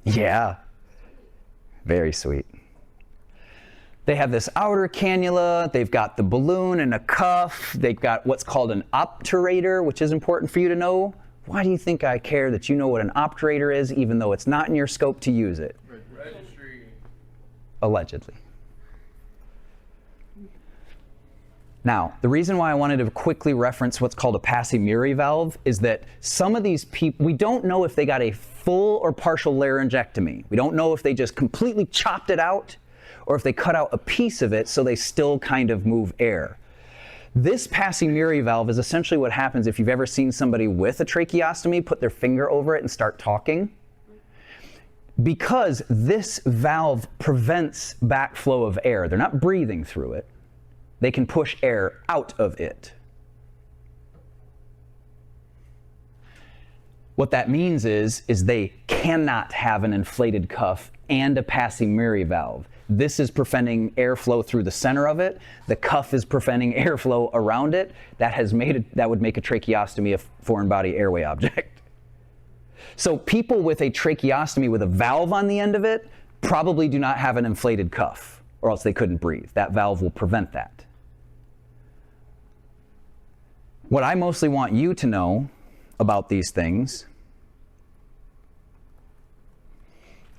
there? Yeah. Very sweet. They have this outer cannula. They've got the balloon and a cuff. They've got what's called an obturator, which is important for you to know. Why do you think I care that you know what an obturator is, even though it's not in your scope to use it? Registry. Allegedly. Now, the reason why I wanted to quickly reference what's called a Passi-Muri valve is that some of these people, we don't know if they got a full or partial laryngectomy. We don't know if they just completely chopped it out or if they cut out a piece of it so they still kind of move air. This Passi-Muri valve is essentially what happens if you've ever seen somebody with a tracheostomy put their finger over it and start talking. Because this valve prevents backflow of air. They're not breathing through it. They can push air out of it. What that means is they cannot have an inflated cuff and a Passi-Muri valve. This is preventing airflow through the center of it. The cuff is preventing airflow around it. That would make a tracheostomy a foreign body airway object. So people with a tracheostomy with a valve on the end of it probably do not have an inflated cuff, or else they couldn't breathe. That valve will prevent that. What I mostly want you to know about these things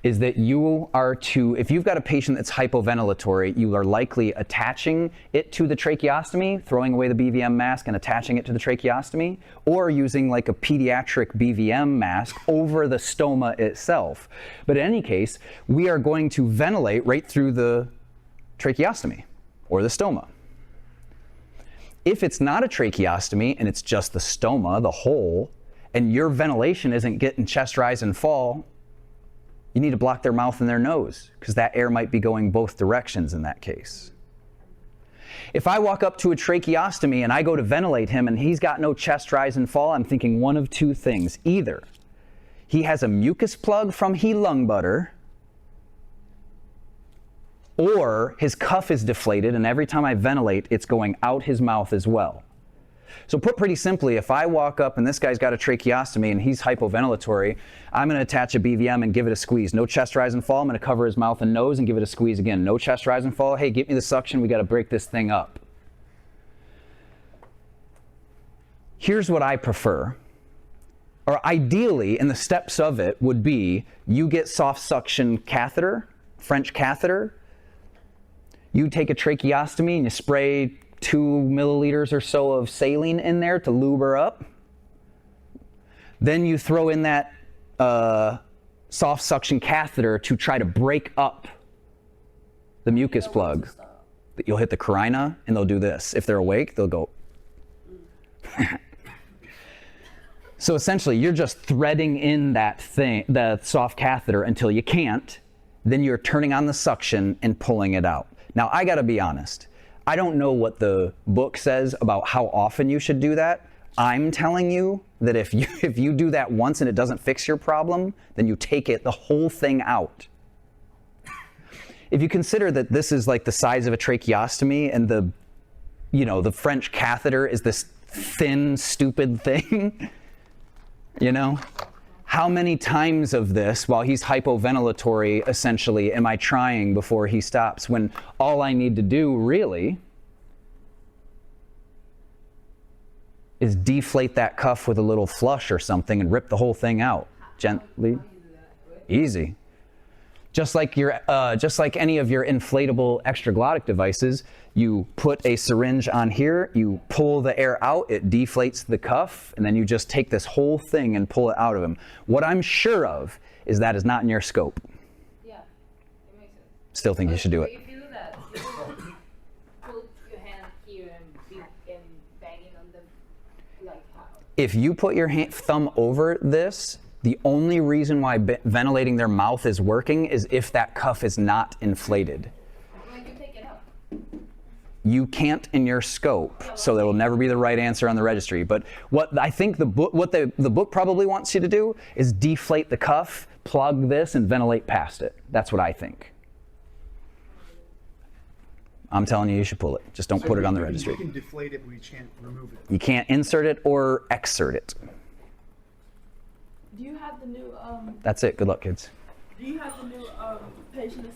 is that you are to, if you've got a patient that's hypoventilatory, you are likely attaching it to the tracheostomy, throwing away the BVM mask and attaching it to the tracheostomy, or using like a pediatric BVM mask over the stoma itself. But in any case, we are going to ventilate right through the tracheostomy or the stoma. If it's not a tracheostomy and it's just the stoma, the hole, and your ventilation isn't getting chest rise and fall, you need to block their mouth and their nose, because that air might be going both directions in that case. If I walk up to a tracheostomy and I go to ventilate him and he's got no chest rise and fall, I'm thinking one of two things. Either he has a mucus plug from he lung butter, or his cuff is deflated and every time I ventilate, it's going out his mouth as well. So put pretty simply, if I walk up and this guy's got a tracheostomy and he's hypoventilatory, I'm going to attach a BVM and give it a squeeze. No chest rise and fall. I'm going to cover his mouth and nose and give it a squeeze again. No chest rise and fall. Hey, get me the suction. We got to break this thing up. Here's what I prefer. Or ideally, and the steps of it would be, you get soft suction catheter, French catheter. You take a tracheostomy and you spray 2 milliliters or so of saline in there to lube her up. Then you throw in that soft suction catheter to try to break up the mucus plug. You'll hit the carina and they'll do this. If they're awake, they'll go. So essentially, you're just threading in that thing, the soft catheter, until you can't. Then you're turning on the suction and pulling it out. Now, I gotta be honest. I don't know what the book says about how often you should do that. I'm telling you that if you do that once and it doesn't fix your problem, then you take the whole thing out. If you consider that this is like the size of a tracheostomy and the French catheter is this thin, stupid thing, how many times of this, while he's hypoventilatory, essentially, am I trying before he stops, when all I need to do, really, is deflate that cuff with a little flush or something and rip the whole thing out gently. Easy. Just like any of your inflatable extraglottic devices, you put a syringe on here, you pull the air out, it deflates the cuff, and then you just take this whole thing and pull it out of him. What I'm sure of is that is not in your scope. Yeah, it makes sense. Still think you should do it. If you do that, you put your hand here and banging on them, like how? If you put your thumb over this, the only reason why ventilating their mouth is working is if that cuff is not inflated. When you take it out. You can't in your scope, so that will never be the right answer on the registry. But what I think the book probably wants you to do is deflate the cuff, plug this, and ventilate past it. That's what I think. I'm telling you should pull it. Just don't put it on the registry. You can deflate it, but you can't remove it. You can't insert it or exert it. Do you have the new That's it. Good luck, kids. do you have the new patient